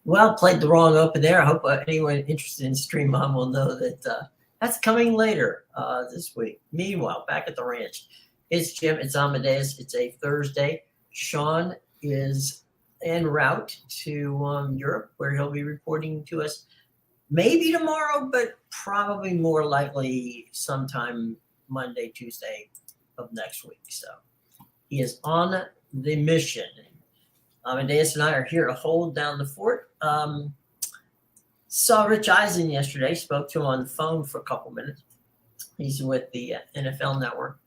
Well, played the wrong open there. I hope anyone interested in Stream On will know that that's coming later this week. Meanwhile, back at the ranch, it's Jim, it's Amadeus, it's a Thursday. Sean is en route to Europe, where he'll be reporting to us maybe tomorrow, but probably more likely sometime Monday, Tuesday of next week. So he is on the mission. Amedeus and I are here to hold down the fort. Saw Rich Eisen yesterday, spoke to him on the phone for a couple minutes. He's with the NFL Network.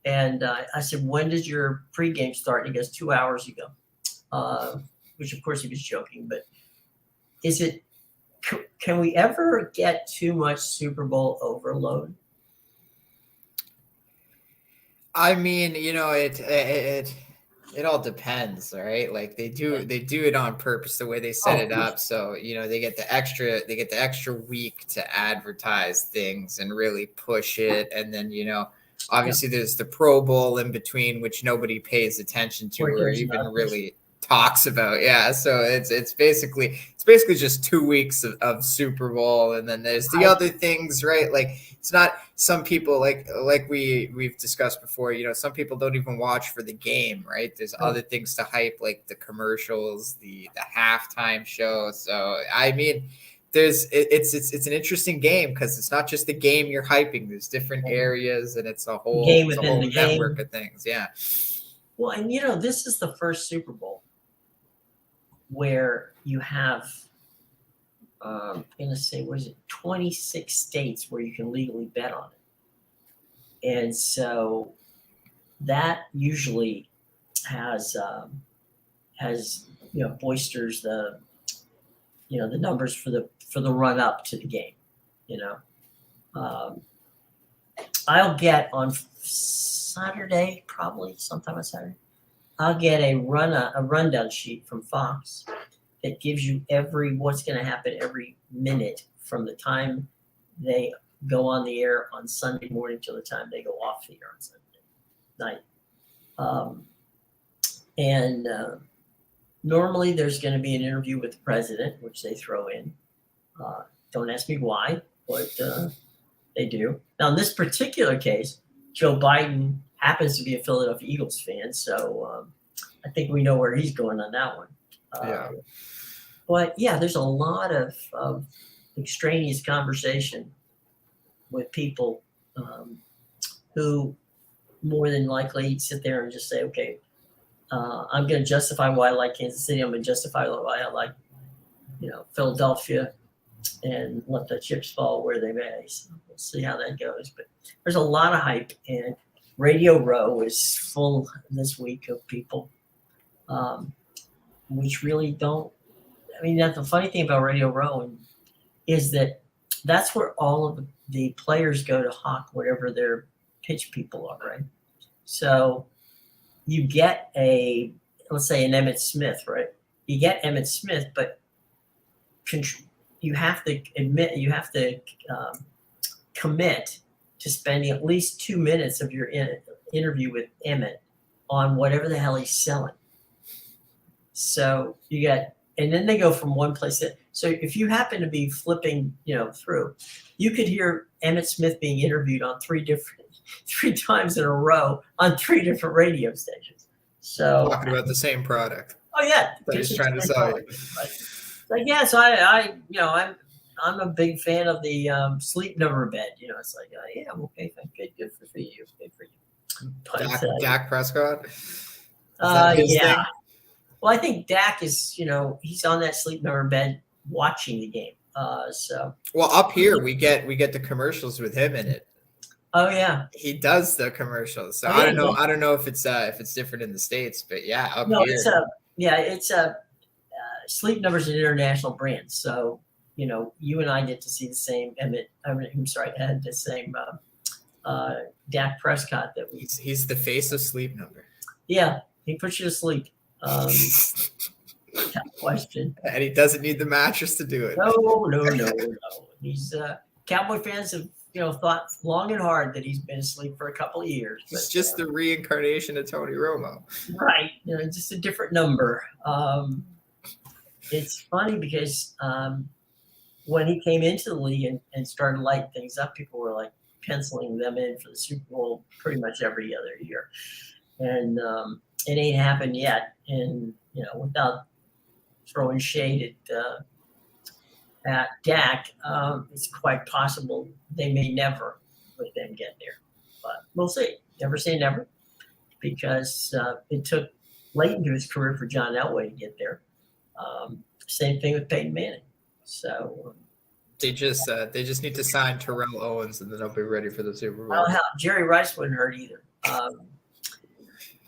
And I said, when does your pregame start? And he goes, 2 hours ago, which of course he was joking. But can we ever get too much Super Bowl overload? I mean, it all depends, right? Like they do it on purpose, the way they set it up. So, they get the extra week to advertise things and really push it. And then, obviously there's the Pro Bowl in between, which nobody pays attention to or even really talks about. Yeah. So it's basically just 2 weeks of Super Bowl. And then there's the other things, right? Like it's not, some people like we've discussed before, some people don't even watch for the game, right? There's other things to hype, like the commercials, the halftime show. So, I mean, it's an interesting game because it's not just the game you're hyping. There's different areas and it's a whole network of things. Yeah. Well, and this is the first Super Bowl where you have, I'm going to say, 26 states where you can legally bet on it. And so that usually has boisters the numbers for the run up to the game. I'll get on Saturday, probably sometime on Saturday, I'll get a rundown sheet from Fox that gives you what's going to happen every minute from the time they go on the air on Sunday morning till the time they go off the air on Sunday night. Normally there's going to be an interview with the president, which they throw in. Don't ask me why, but they do. Now, in this particular case, Joe Biden happens to be a Philadelphia Eagles fan, so I think we know where he's going on that one. But yeah, there's a lot of extraneous conversation with people who more than likely sit there and just say, okay, I'm going to justify why I like Kansas City. I'm going to justify why I like, Philadelphia, and let the chips fall where they may. So we'll see how that goes. But there's a lot of hype, and Radio Row is full this week of people, which really don't. I mean, the funny thing about Radio Row is that that's where all of the players go to hawk whatever their pitch people are, right? So you get let's say an Emmitt Smith, right? You get Emmitt Smith, but you have to commit to spending at least 2 minutes of your interview with Emmitt on whatever the hell he's selling. So you get, and then they go from one place to, so if you happen to be flipping, through, you could hear Emmitt Smith being interviewed on three times in a row on 3 different radio stations. So talking about the same product. Oh yeah, that he's trying to sell you. Right. Like so I'm a big fan of the Sleep Number bed. It's like yeah, okay, good for you, good for you. But, Dak Prescott. Yeah. Thing? Well, I think Dak is, he's on that Sleep Number bed watching the game. So. Well, up here we get the commercials with him in it. Oh yeah. He does the commercials. So I don't know if it's different in the States, but yeah, up here. It's Sleep Number's an international brand. So, you and I get to see the same had the same Dak Prescott that we. He's the face of Sleep Number. Yeah, he puts you to sleep. Question. And he doesn't need the mattress to do it. No. He's Cowboy fans have thought long and hard that he's been asleep for a couple of years. It's just the reincarnation of Tony Romo. Right. Just a different number. it's funny because when he came into the league and started lighting things up, people were like penciling them in for the Super Bowl pretty much every other year. And it ain't happened yet. And, without throwing shade at Dak, it's quite possible they may never let them get there. But we'll see. Never say never, because it took late into his career for John Elway to get there. Same thing with Peyton Manning. So they just need to sign Terrell Owens, and then they'll be ready for the Super Bowl. well, hell, Jerry Rice wouldn't hurt either.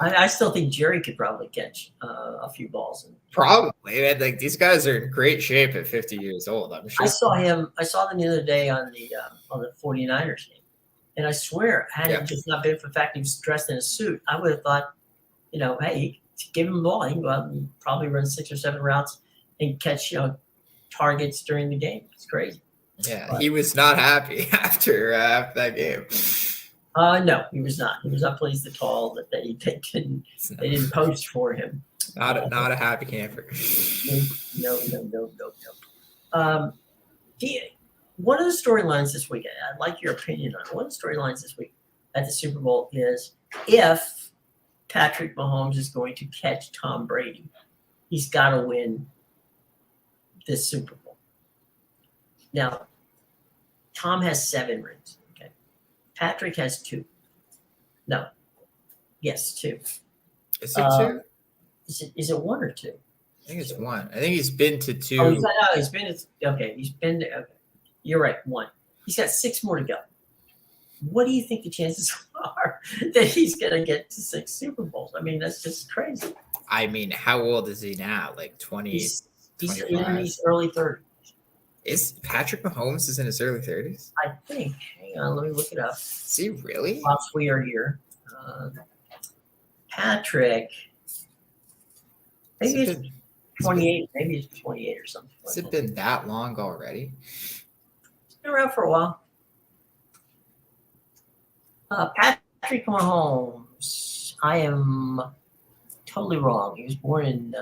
I still think Jerry could probably catch a few balls. Probably, man. Like, these guys are in great shape at 50 years old. I'm sure. I saw them the other day on the 49ers game, and I swear, had it just not been for the fact he was dressed in a suit, I would have thought, hey, give him the ball. He can go out and probably run 6 or 7 routes and catch targets during the game. It's crazy. Yeah, but he was not happy after that game. No, he was not. He was not pleased at all that they didn't post for him. Not a happy camper. No. One of the storylines this week, I'd like your opinion on it. One of the storylines this week at the Super Bowl is if Patrick Mahomes is going to catch Tom Brady, he's got to win this Super Bowl. Now, Tom has 7 rings. Okay, Patrick has 2. No, yes, 2. Is it 2? Is it 1 or 2? I think it's 1. I think he's been to 2. Oh, he's been to, okay. He's been to, okay. You're right, 1. He's got 6 more to go. What do you think the chances are that he's going to get to 6 Super Bowls? I mean, that's just crazy. I mean, how old is he now? Like 20? He's in his early 30s. Is Patrick Mahomes in his early 30s? I think. Hang on, let me look it up. Is he really? Whilst we are here. Patrick, maybe it's 28. Maybe it's 28 or something. Has it been that long already? It's been around for a while. Patrick Mahomes. I am totally wrong. He was born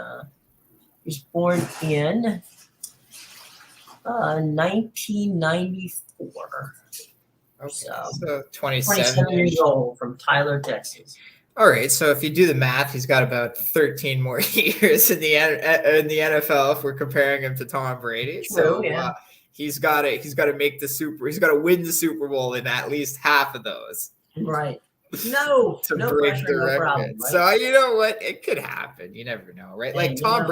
in 1994. Okay, so 27 years old, from Tyler, Texas. All right, so if you do the math, he's got about 13 more years in the NFL if we're comparing him to Tom Brady. True, so yeah. He's got to win the Super Bowl in at least half of those. Right. No break pressure, the record. problem, right? So you know what? It could happen. You never know, right? Yeah, like Tom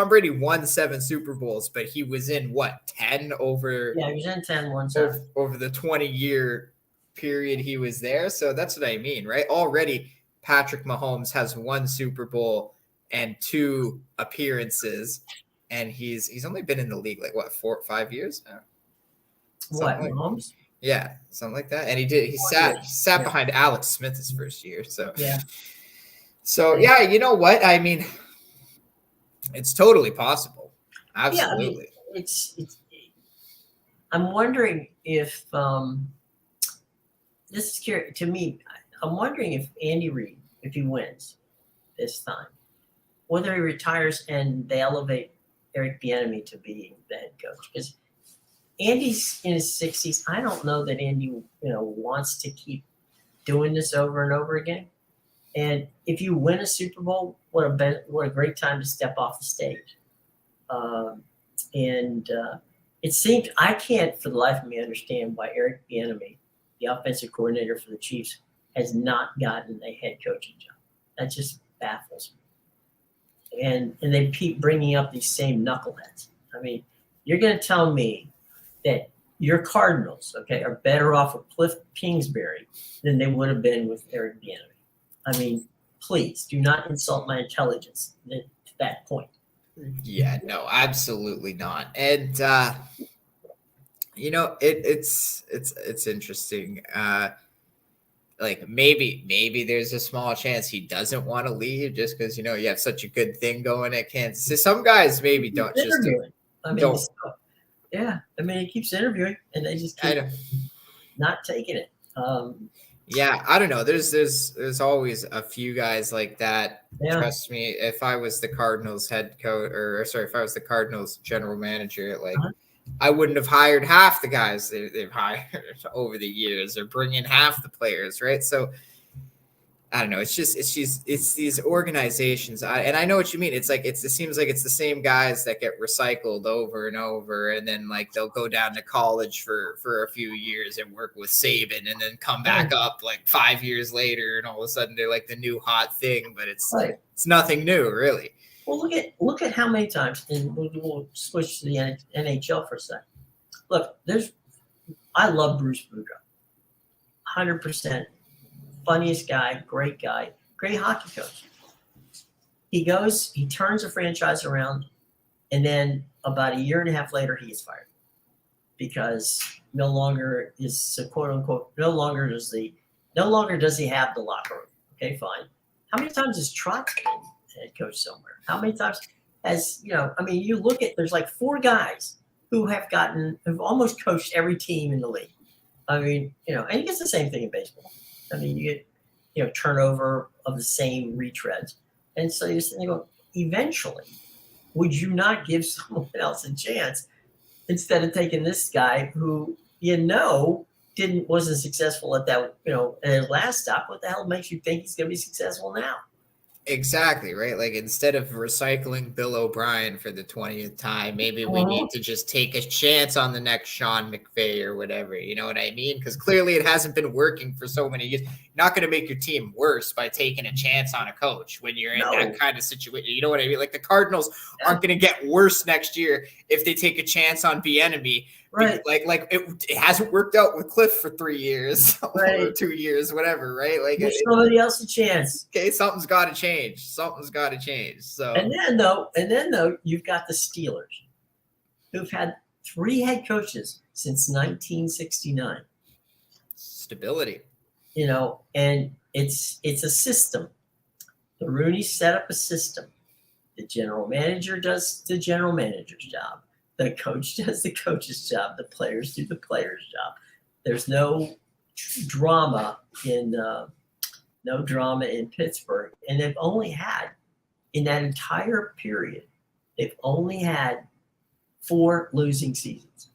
Brady won 7 Super Bowls, but he was in what, 10 over? Yeah, he was in 10 one time. Over the 20-year period he was there. So that's what I mean, right? Already Patrick Mahomes has 1 Super Bowl and 2 appearances, and he's only been in the league like what, 4 or 5 years now? What, Mahomes? Yeah, something like that. And he sat behind Alex Smith his first year. So yeah. So yeah, you know what? I mean, it's totally possible. Absolutely. Yeah, I mean, it's I'm wondering if this is curious to me. I'm wondering if Andy Reid, if he wins this time, whether he retires and they elevate Eric Bieniemy to being the head coach, because Andy's in his 60s. I don't know that Andy, wants to keep doing this over and over again. And if you win a Super Bowl, what a great time to step off the stage. It seems I can't for the life of me understand why Eric Bieniemy, the offensive coordinator for the Chiefs, has not gotten a head coaching job. That just baffles me. And they keep bringing up these same knuckleheads. I mean, you're going to tell me that your Cardinals, are better off with Cliff Kingsbury than they would have been with Eric Bieniemy. I mean, please do not insult my intelligence to that point. Yeah, no, absolutely not. And it's interesting. Like maybe there's a small chance he doesn't want to leave just because you have such a good thing going at Kansas City. Some guys maybe don't just don't. Yeah, I mean, he keeps interviewing, and they just keep not taking it. Yeah, I don't know. There's always a few guys like that. Yeah. Trust me, if I was the Cardinals head coach, or sorry, if I was the Cardinals general manager, like I wouldn't have hired half the guys they've hired over the years, or bring in half the players, right? So I don't know. It's these organizations, and I know what you mean. It seems like it's the same guys that get recycled over and over, and then like they'll go down to college for a few years and work with Saban, and then come back up like 5 years later, and all of a sudden they're like the new hot thing. But it's nothing new, really. Well, look at how many times, and we'll switch to the NHL for a second. Look, I love Bruce Boudreau, 100%. Funniest guy, great hockey coach. He turns a franchise around, and then about a year and a half later, he gets fired because no longer is quote unquote no longer does he have the locker room. Okay, fine. How many times has Trotz been head coach somewhere? How many times has you look at, there's like 4 guys who have almost coached every team in the league. And he gets the same thing in baseball. You get, turnover of the same retreads. And so you go, eventually, would you not give someone else a chance instead of taking this guy who, wasn't successful at that, at his last stop? What the hell makes you think he's going to be successful now? Exactly, right? Like, instead of recycling Bill O'Brien for the 20th time, maybe we need to just take a chance on the next Sean McVay or whatever. You know what I mean? Because clearly it hasn't been working for so many years. You're not going to make your team worse by taking a chance on a coach when you're in that kind of situation. You know what I mean? Like, the Cardinals aren't going to get worse next year if they take a chance on EMMY. Right. Like it hasn't worked out with Cliff for 3 years, or 2 years, whatever, right? Like, give somebody else a chance. Okay, something's got to change. So and then though, you've got the Steelers, who've had 3 head coaches since 1969. Stability. And it's a system. The Rooney set up a system. The general manager does the general manager's job. The coach does the coach's job. The players do the player's job. There's no drama in Pittsburgh, and they've only had, in that entire period, they've only had 4 losing seasons.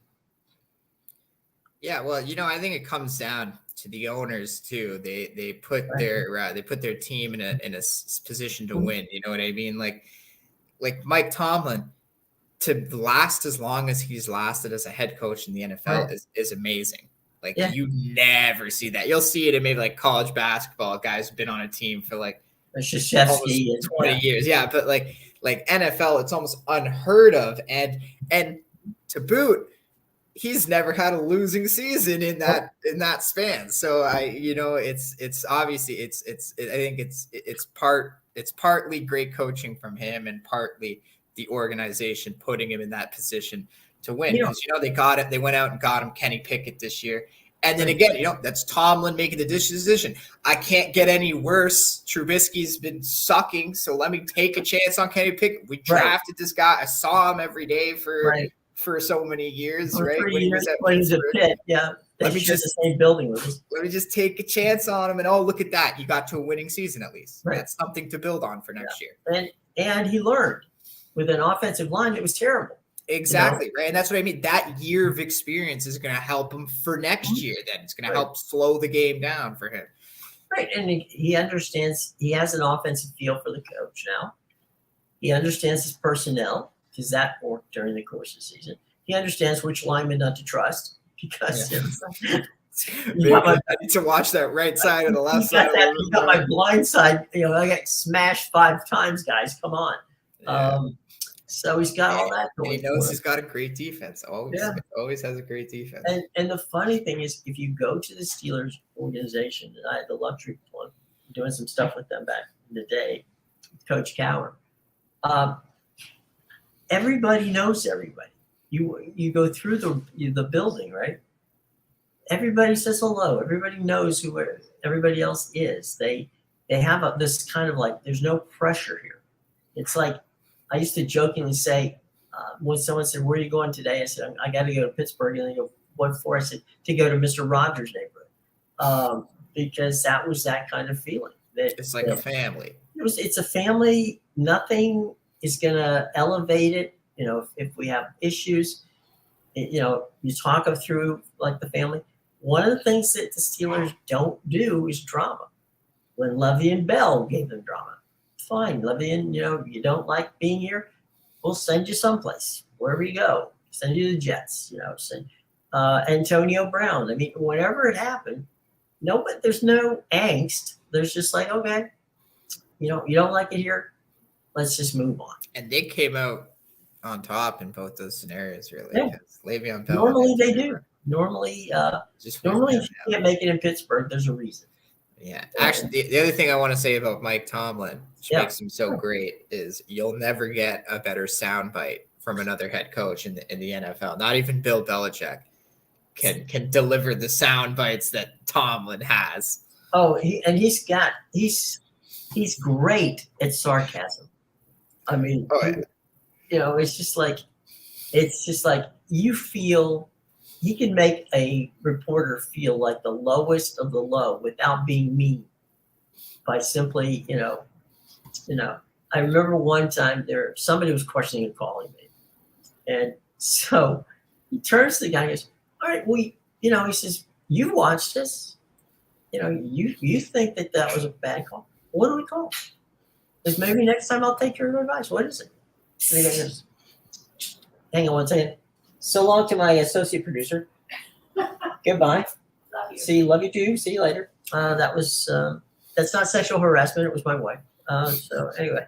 Yeah, well, I think it comes down to the owners too. They put their team in a position to win. You know what I mean? Like Mike Tomlin, to last as long as he's lasted as a head coach in the NFL is amazing. Like, you never see that. You'll see it in maybe like college basketball. Guys have been on a team for like almost 20 years. Yeah, but like NFL, it's almost unheard of. And to boot, he's never had a losing season in that span. So it's obviously I think it's partly great coaching from him, and partly the organization putting him in that position to win. Because they got it. They went out and got him Kenny Pickett this year. And then again, that's Tomlin making the decision. I can't get any worse. Trubisky's been sucking, so let me take a chance on Kenny Pickett. We drafted this guy. I saw him every day for so many years, right? When he was at Pitt, Let me just the same building with us. Let me just take a chance on him, and look at that! You got to a winning season at least. Right. That's something to build on for next year. And he learned. With an offensive line, it was terrible. Exactly, right? And that's what I mean. That year of experience is going to help him for next year. Then it's going to help slow the game down for him. Right, and he understands. He has an offensive feel for the coach now. He understands his personnel, because that worked during the course of the season. He understands which lineman not to trust, because I need to watch that right side or the left side. You got my blind side. I got smashed 5 times, guys. Come on. Yeah. So he's got all that going. He knows he's got a great defense. Always has a great defense. And the funny thing is, if you go to the Steelers organization, and I had the luxury of doing some stuff with them back in the day, Coach Cower, everybody knows everybody. You go through the building, right? Everybody says hello. Everybody knows who everybody else is. They have this kind of like, there's no pressure here. It's like, I used to jokingly say, when someone said, "Where are you going today?" I said, "I got to go to Pittsburgh." And they go, "What for?" I said, "To go to Mr. Rogers' neighborhood." because that was that kind of feeling. That It's like a family. It's a family. Nothing is going to elevate it. You know, if we have issues, you know, you talk them through like the family. One of the things that the Steelers don't do is drama. When Levy and Bell gave them drama, fine, Levy, and you know, you don't like being here, we'll send you someplace, wherever you go. Send you to the Jets, you know, send Antonio Brown. I mean, whenever it happened, there's no angst. There's just like, okay, you know, you don't like it here, let's just move on. And they came out on top in both those scenarios, really. Yeah. Le'Veon Bell. Normally they do. Normally, if you can't make it in Pittsburgh, there's a reason. Yeah. Actually, the other thing I want to say about Mike Tomlin, which makes him so great, is you'll never get a better soundbite from another head coach in the NFL. Not even Bill Belichick can deliver the sound bites that Tomlin has. Oh, he's great at sarcasm. I mean, you know, it's just like you feel he can make a reporter feel like the lowest of the low without being mean by simply, you know, I remember one time somebody was questioning and calling me. And so he turns to the guy and goes, all right, you know, he says, you watched this. You know, you think that was a bad call. What do we call? Because maybe next time I'll take your advice. What is it? And the guy goes, hang on one second. So long to my associate producer. Goodbye. Love you too. See you later. That's not sexual harassment. It was my wife. So anyway,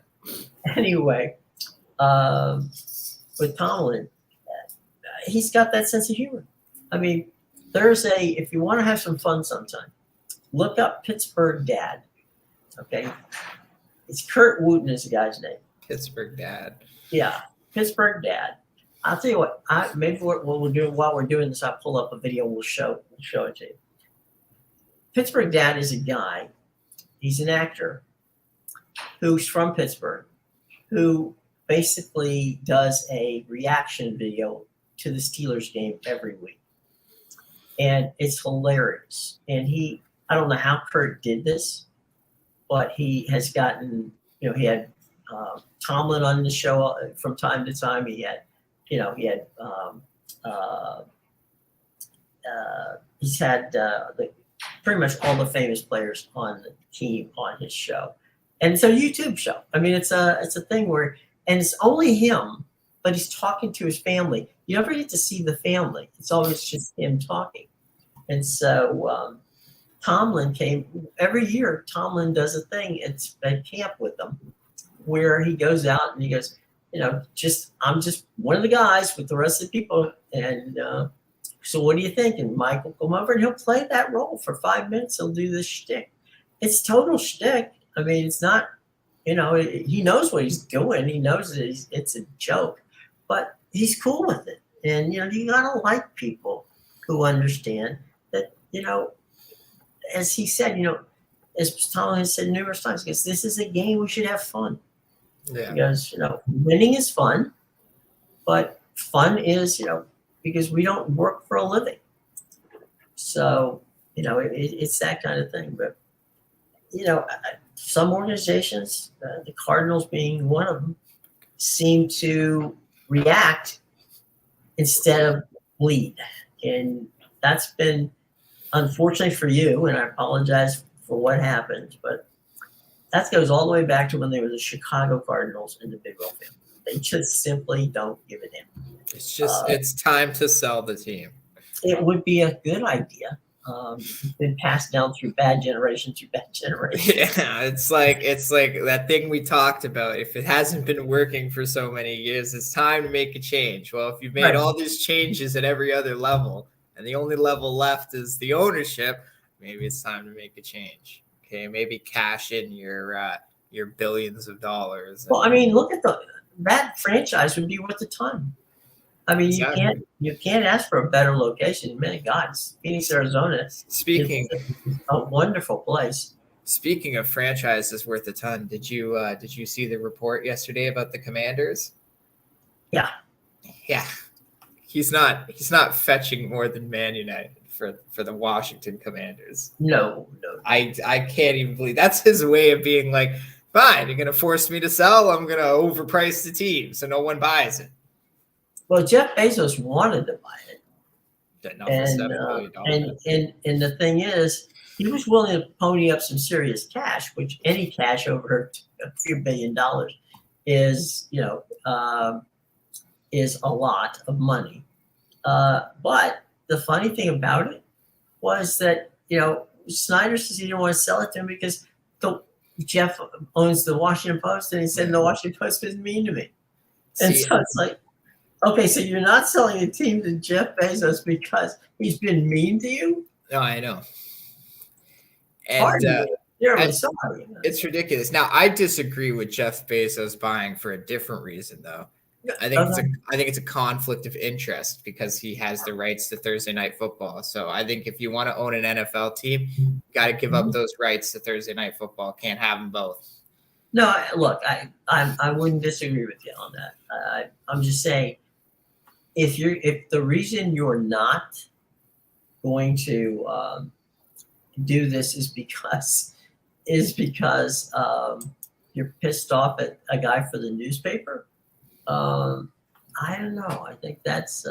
with Tomlin, he's got that sense of humor. I mean, if you want to have some fun sometime, look up Pittsburgh Dad. Okay. It's Kurt Wooten is the guy's name. Pittsburgh Dad. Yeah. Pittsburgh Dad. I'll tell you what, maybe what we'll do while we're doing this, I'll pull up a video and we'll show it to you. Pittsburgh Dad is a guy, he's an actor who's from Pittsburgh, who basically does a reaction video to the Steelers game every week. And it's hilarious. And I don't know how Kurt did this, but he has gotten, you know, he had Tomlin on the show from time to time. He's had pretty much all the famous players on the team on his show. And it's a YouTube show. I mean, it's a thing where, and it's only him, but he's talking to his family. You never get to see the family. It's always just him talking. And so Tomlin every year. Tomlin does a thing. It's at camp with them where he goes out and he goes, you know, I'm just one of the guys with the rest of the people. And so what do you think? And Mike will come over and he'll play that role for 5 minutes. He'll do this shtick. It's total shtick. I mean, it's not, you know, he knows what he's doing. He knows that it's a joke, but he's cool with it. And, you know, you got to like people who understand that, you know, as he said, you know, as Tomlin has said numerous times, because this is a game, we should have fun. Yeah. Because, you know, winning is fun, but fun is, you know, because we don't work for a living. So, you know, it's that kind of thing. But, you know, some organizations, the Cardinals being one of them, seem to react instead of lead. And that's been unfortunately for you, and I apologize for what happened, but that goes all the way back to when they were the Chicago Cardinals and the Big Old family. They just simply don't give it in. It's just it's time to sell the team. It would be a good idea. It's been passed down through bad generation to bad generation. Yeah, it's like that thing we talked about. If it hasn't been working for so many years, it's time to make a change. Well, if you've made all these changes at every other level, and the only level left is the ownership, maybe it's time to make a change. Okay, maybe cash in your billions of dollars. Well, I mean, look at that franchise would be worth a ton. I mean, exactly. you can't ask for a better location. Man, God, Phoenix, Arizona. Speaking, a wonderful place. Speaking of franchises worth a ton, did you see the report yesterday about the Commanders? Yeah. He's not fetching more than Man United for the Washington Commanders. No. I can't even believe that's his way of being like, fine, you're gonna force me to sell. I'm gonna overprice the team so no one buys it. Well, Jeff Bezos wanted to buy it, and the thing is, he was willing to pony up some serious cash, which any cash over a few $1 billion is, is a lot of money. But the funny thing about it was that, Snyder says he didn't want to sell it to him because Jeff owns the Washington Post, and he said the Washington Post was mean to me. And so it's like, okay, so you're not selling a team to Jeff Bezos because he's been mean to you? No, I know. And sorry. It's ridiculous. Now, I disagree with Jeff Bezos buying for a different reason, though. I think it's a conflict of interest because he has the rights to Thursday Night Football. So I think if you want to own an NFL team, you got to give up those rights to Thursday Night Football. Can't have them both. No, look, I wouldn't disagree with you on that. I'm just saying, if the reason you're not going to do this is because you're pissed off at a guy for the newspaper. I don't know. I think that's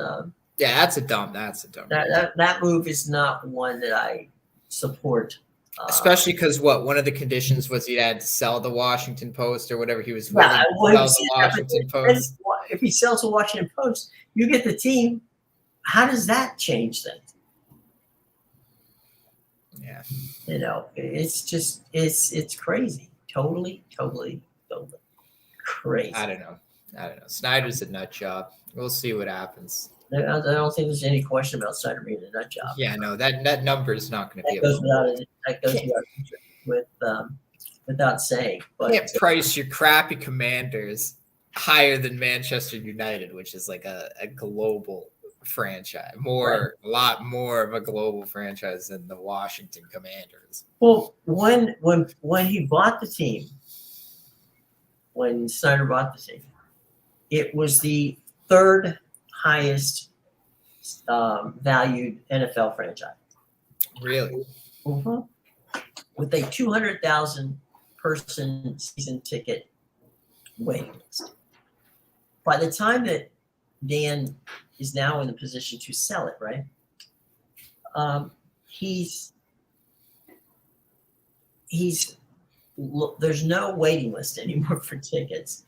that's a dumb. That move is not one that I support. Especially because one of the conditions was he had to sell the Washington Post or whatever he was willing to sell the Washington Post. If he sells the Washington Post, you get the team. How does that change things? Yeah. It's just it's crazy. Totally crazy. I don't know. Snyder's a nut job. We'll see what happens. I don't think there's any question about Snyder being a nut job. Yeah, no, that number is not going to be. That goes without saying. But you can't price your crappy Commanders higher than Manchester United, which is like a global franchise, a lot more of a global franchise than the Washington Commanders. Well, when he bought the team, when Snyder bought the team, it was the third highest valued NFL franchise. Really? Mm-hmm. With a 200,000 person season ticket waiting list. By the time that Dan is now in the position to sell it, right? There's no waiting list anymore for tickets.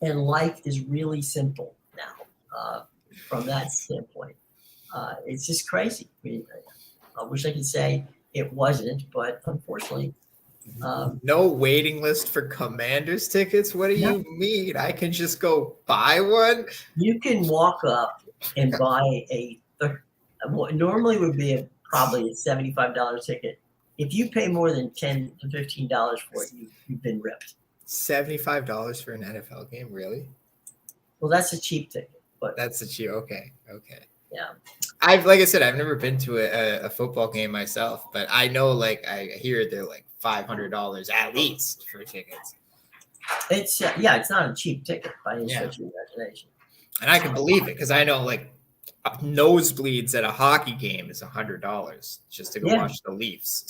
And life is really simple now from that standpoint. It's just crazy. I wish I could say it wasn't, but unfortunately. No waiting list for Commanders tickets? What do you mean? I can just go buy one? You can walk up and buy what normally would be probably a $75 ticket. If you pay more than $10 to $15 for it, you've been ripped. $75 for an NFL game, really? Well, that's a cheap ticket, but that's a cheap. Okay. Yeah. Like I said, I've never been to a football game myself, but I know, like, I hear they're like $500 at least for tickets. It's it's not a cheap ticket by any stretch of the imagination. And I can believe it because I know, like, nosebleeds at a hockey game is $100 just to go watch the Leafs.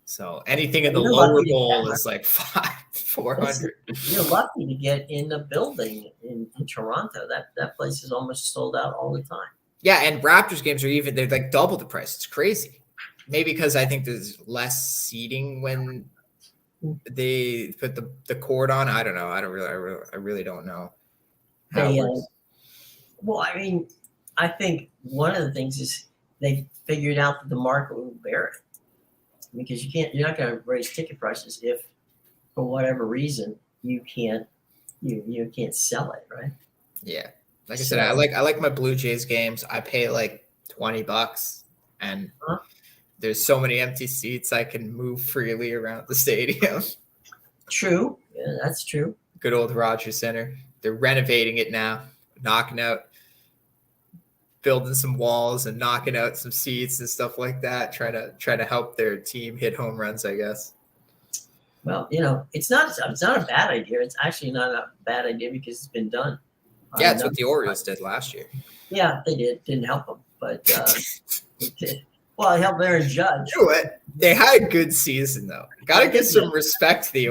So anything in the lower bowl is like $400. You're lucky to get in the building in Toronto. That place is almost sold out all the time. Yeah, and Raptors games they're like double the price. It's crazy. Maybe because I think there's less seating when they put the cord on. I don't know. I really don't know how it works. Well, I mean, I think one of the things is they figured out that the market will bear it. Because you're not going to raise ticket prices if, for whatever reason, you can't sell it, right? Yeah, like I said, I like my Blue Jays games. I pay like $20, and there's so many empty seats I can move freely around the stadium. True, yeah, that's true. Good old Rogers Center. They're renovating it now, building some walls and knocking out some seats and stuff like that, trying to help their team hit home runs, I guess. Well, it's not a bad idea. It's actually not a bad idea because it's been done. Yeah, it's what the Orioles did last year. Yeah, they did. Didn't help them, but it did. Well, I helped Aaron Judge. You know what? They had a good season though. Got to give some respect to the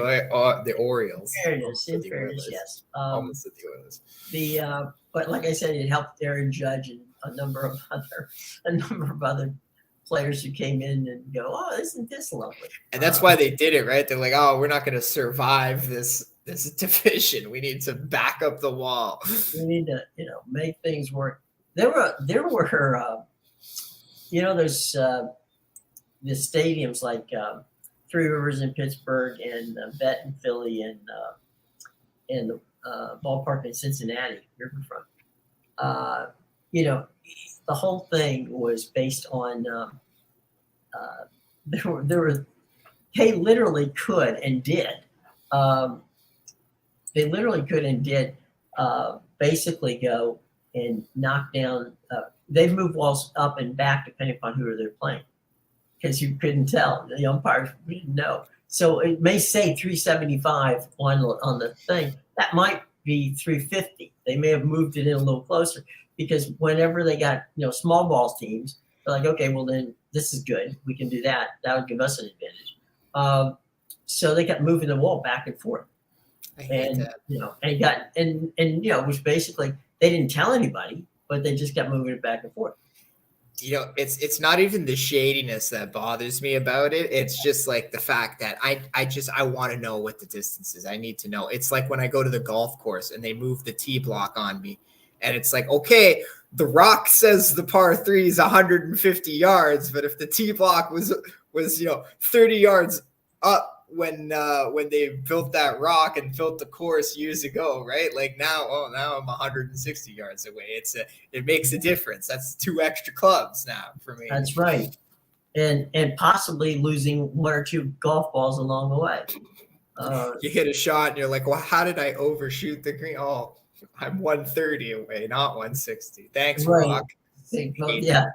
Orioles. In fairness, yes. Almost the Oilers. But like I said, it helped Aaron Judge and a number of other players who came in and go, oh, isn't this lovely? And that's why they did it, right? They're like, oh, we're not going to survive this division. We need to back up the wall. We need to, make things work. There were there's the stadiums like Three Rivers in Pittsburgh and Bet in Philly and the ballpark in Cincinnati, Riverfront. The whole thing was based on they literally could and did. Basically go and knock down. They've moved walls up and back depending upon who they're playing, because you couldn't tell. The umpires didn't know. So it may say 375 on the thing. That might be 350. They may have moved it in a little closer, because whenever they got small balls teams, they're like, okay, well then this is good. We can do that. That would give us an advantage. So they kept moving the wall back and forth. I hate that. It was basically they didn't tell anybody, but they just kept moving it back and forth. It's not even the shadiness that bothers me about it. It's just like the fact that I want to know what the distance is. I need to know. It's like when I go to the golf course and they move the tee block on me, and it's like, okay, the rock says the par 3 is 150 yards, but if the tee block was 30 yards up when they built that rock and built the course years ago, right? Like now I'm 160 yards away. It makes a difference. That's 2 extra clubs now for me. That's right. And possibly losing 1 or 2 golf balls along the way. You hit a shot and you're like, well, how did I overshoot the green? Oh, I'm 130 away, not 160. Thanks, right. Rock. Yeah.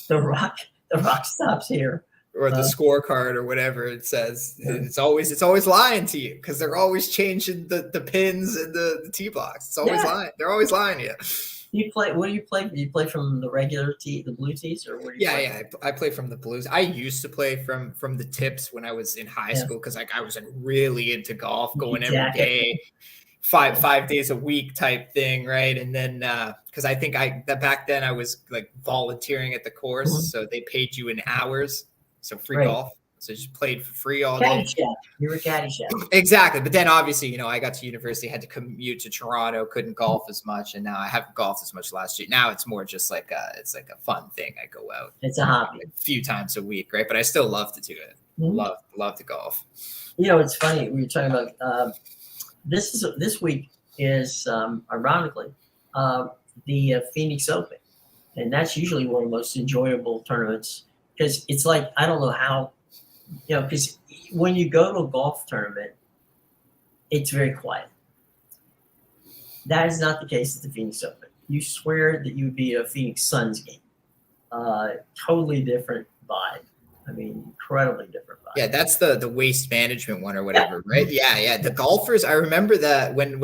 The rock stops here. Or the scorecard or whatever it says. It's always lying to you, because they're always changing the pins and the tee blocks. It's always lying. They're always lying to you. What do you play? Do you play from the regular tee, the blue tees, or where do you play? Yeah. I play from the blues. I used to play from the tips when I was in high school, because I was really into golf, going every day, five days a week type thing, right? And then because I think back then I was like volunteering at the course, so they paid you in hours. So free golf. So just played for free all day. You were Caddyshack. Exactly. But then obviously, I got to university, had to commute to Toronto, couldn't golf as much. And now I haven't golfed as much last year. Now it's more just like it's like a fun thing. I go out. It's a hobby. A few times a week, right? But I still love to do it. Mm-hmm. Love to golf. It's funny. We were talking about this week is ironically the Phoenix Open. And that's usually one of the most enjoyable tournaments. Because it's like, I don't know how, because when you go to a golf tournament, it's very quiet. That is not the case at the Phoenix Open. You swear that you would be at a Phoenix Suns game. Totally different vibe. I mean, incredibly different vibe. Yeah, that's the waste management one or whatever, right? Yeah. The golfers, I remember that when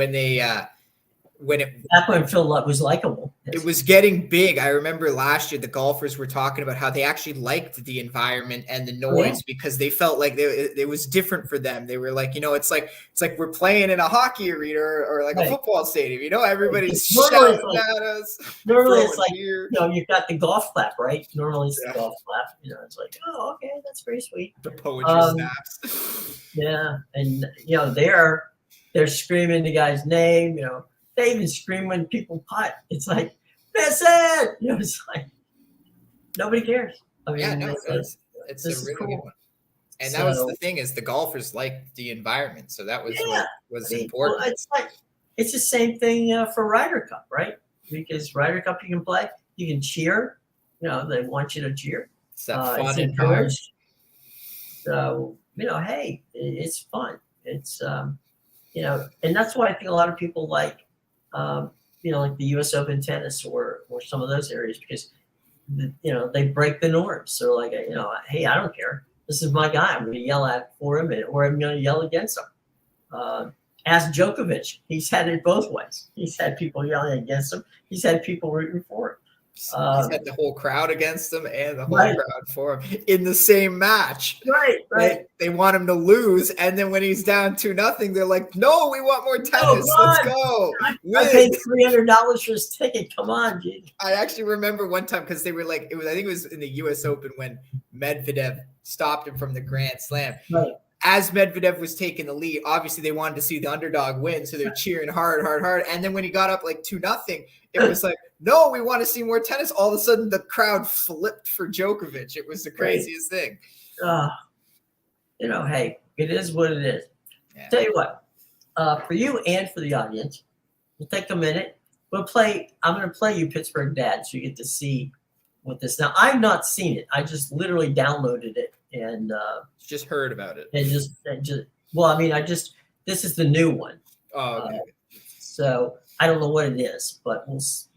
Phil Love was likable. It was getting big. I remember last year the golfers were talking about how they actually liked the environment and the noise because they felt like it was different for them. They were like, it's like we're playing in a hockey arena or like a football stadium. Everybody's shouting at us. Normally it's like you've got the golf clap, right? Normally it's the golf clap. It's like, oh, okay, that's very sweet. The poetry snaps. Yeah, and they're screaming the guy's name. They even scream when people putt. It's like, miss it! It's like, nobody cares. I mean, it's a really good one. And that was the thing, is the golfers liked the environment. So that was what was important. Well, it's the same thing for Ryder Cup, right? Because Ryder Cup you can play, you can cheer. They want you to cheer. It's that fun encouraged. So, hey, it's fun. It's, and that's why I think a lot of people like like the U.S. Open tennis or some of those areas, because they break the norms. So like, hey, I don't care. This is my guy. I'm going to yell for him, or I'm going to yell against him. Ask Djokovic. He's had it both ways. He's had people yelling against him. He's had people rooting for him. He's Uh, had the whole crowd against him and the whole right, crowd for him in the same match. right. They want him to lose, and then when he's down 2-0, they're like, "No, we want more Oh, tennis. come Let's on. go, I win." paid $300 for his ticket. Come on, dude. I actually remember one time because they were like, I think it was in the U.S. Open when Medvedev stopped him from the Grand Slam. Right. As Medvedev was taking the lead, obviously they wanted to see the underdog win, so they're cheering hard. And then when he got up like 2-0, it was like, no, we want to see more tennis. All of a sudden, the crowd flipped for Djokovic. It was the craziest thing. Hey, it is what it is. Yeah. Tell you what, for you and for the audience, we'll take a minute. I'm going to play you Pittsburgh Dad so you get to see what this. Now, I've not seen it. I just literally downloaded it and just heard about it. This is the new one. Oh, okay. So I don't know what it is, but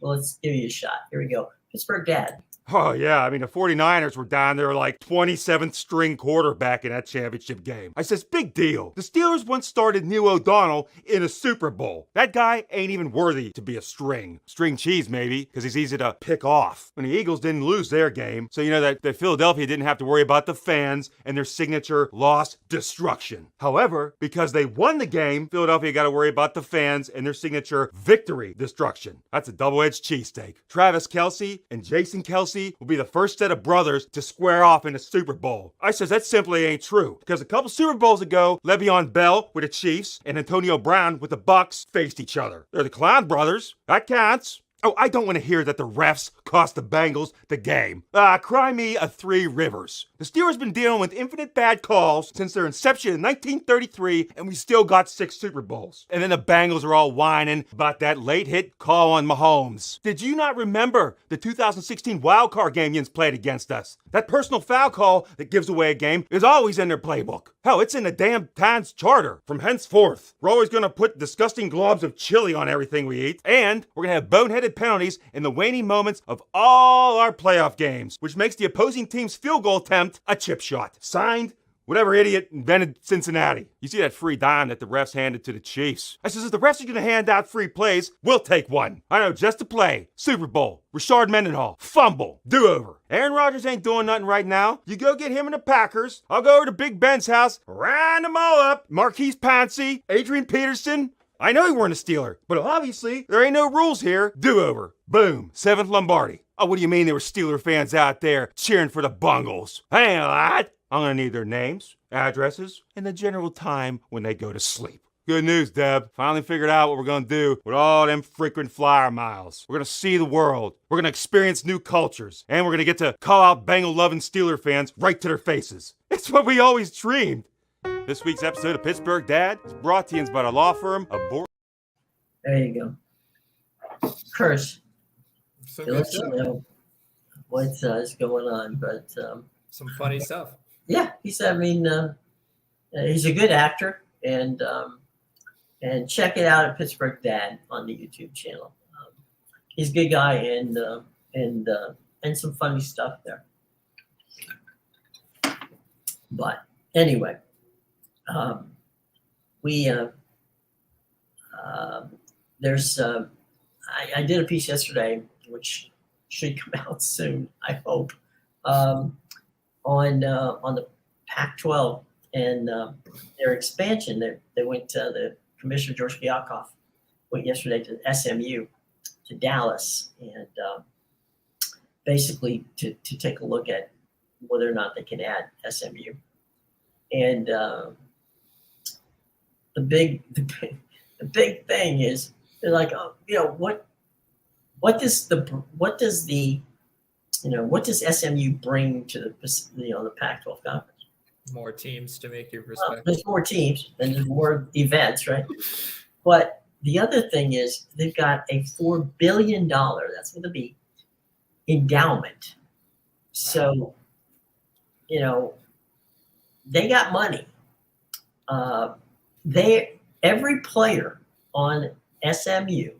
let's give you a shot. Here we go. Pittsburgh Dad. Oh, yeah. I mean, the 49ers were down there like 27th string quarterback in that championship game. I says, big deal. The Steelers once started Neil O'Donnell in a Super Bowl. That guy ain't even worthy to be a string. String cheese, maybe, because he's easy to pick off. When the Eagles didn't lose their game, so you know that Philadelphia didn't have to worry about the fans and their signature loss destruction. However, because they won the game, Philadelphia got to worry about the fans and their signature victory destruction. That's a double-edged cheesesteak. Travis Kelce and Jason Kelce will be the first set of brothers to square off in a Super Bowl. I says that simply ain't true, because a couple Super Bowls ago, Le'Veon Bell with the Chiefs and Antonio Brown with the Bucks faced each other. They're the Clown brothers. That counts. Oh, I don't want to hear that the refs cost the Bengals the game. Cry me a Three Rivers. The Steelers been dealing with infinite bad calls since their inception in 1933, and we still got 6 Super Bowls. And then the Bengals are all whining about that late hit call on Mahomes. Did you not remember the 2016 wildcard game Yins played against us? That personal foul call that gives away a game is always in their playbook. Hell, it's in the damn Times Charter. From henceforth, we're always going to put disgusting globs of chili on everything we eat, and we're going to have boneheaded penalties in the waning moments of all our playoff games, which makes the opposing team's field goal attempt a chip shot. Signed, whatever idiot invented Cincinnati. You see that free dime that the refs handed to the Chiefs. I says, if the refs are going to hand out free plays, we'll take one. I know, just to play. Super Bowl. Rashard Mendenhall. Fumble. Do-over. Aaron Rodgers ain't doing nothing right now. You go get him and the Packers. I'll go over to Big Ben's house, round them all up. Marquise Pouncey, Adrian Peterson. I know he weren't a Steeler, but obviously there ain't no rules here. Do-over. Boom. 7th Lombardi. Oh, what do you mean there were Steeler fans out there cheering for the Bungles? I ain't lied. I'm going to need their names, addresses, and the general time when they go to sleep. Good news, Deb. Finally figured out what we're going to do with all them frequent flyer miles. We're going to see the world. We're going to experience new cultures. And we're going to get to call out Bengal-loving Steeler fans right to their faces. It's what we always dreamed. This week's episode of Pittsburgh Dad is brought to you by the law firm of There you go. Curse. Some To good let stuff. you know what is going on. But Some funny stuff. yeah, he's a good actor, and check it out at Pittsburgh Dad on the YouTube channel. He's a good guy, and some funny stuff there. But anyway, I did a piece yesterday, which should come out soon, I hope, on the Pac-12 and their expansion. They went to the Commissioner George Kiyakov went yesterday to SMU, to Dallas, and basically to take a look at whether or not they can add SMU. And the big thing is, they're like, oh, what does SMU bring to the Pac-12 conference? More teams to make your perspective. There's more teams and there's more events, right? But the other thing is they've got a $4 billion, that's with a B, endowment. So, they got money. Every player on SMU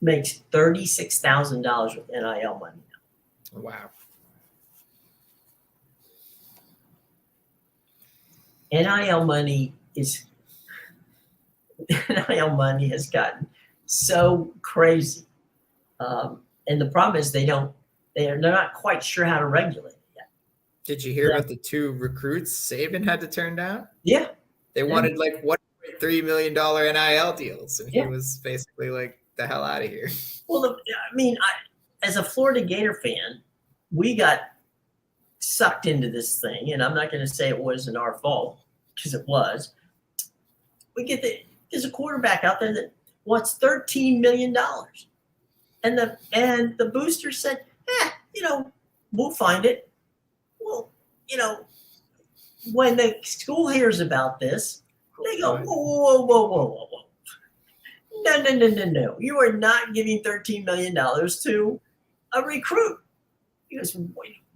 makes $36,000 with NIL money now. Wow. NIL money has gotten so crazy And the problem is they're not quite sure how to regulate it yet. Did you hear about the 2 recruits Saban had to turn down? Yeah. They wanted like $1.3 million NIL deals, and he Yeah. was basically like, the hell out of here. Well, I mean, as a Florida Gator fan, we got sucked into this thing, and I'm not going to say it wasn't our fault, because it was. There's a quarterback out there that wants $13 million. And the booster said, we'll find it. Well, when the school hears about this, they go, whoa. No. You are not giving $13 million to a recruit. He goes,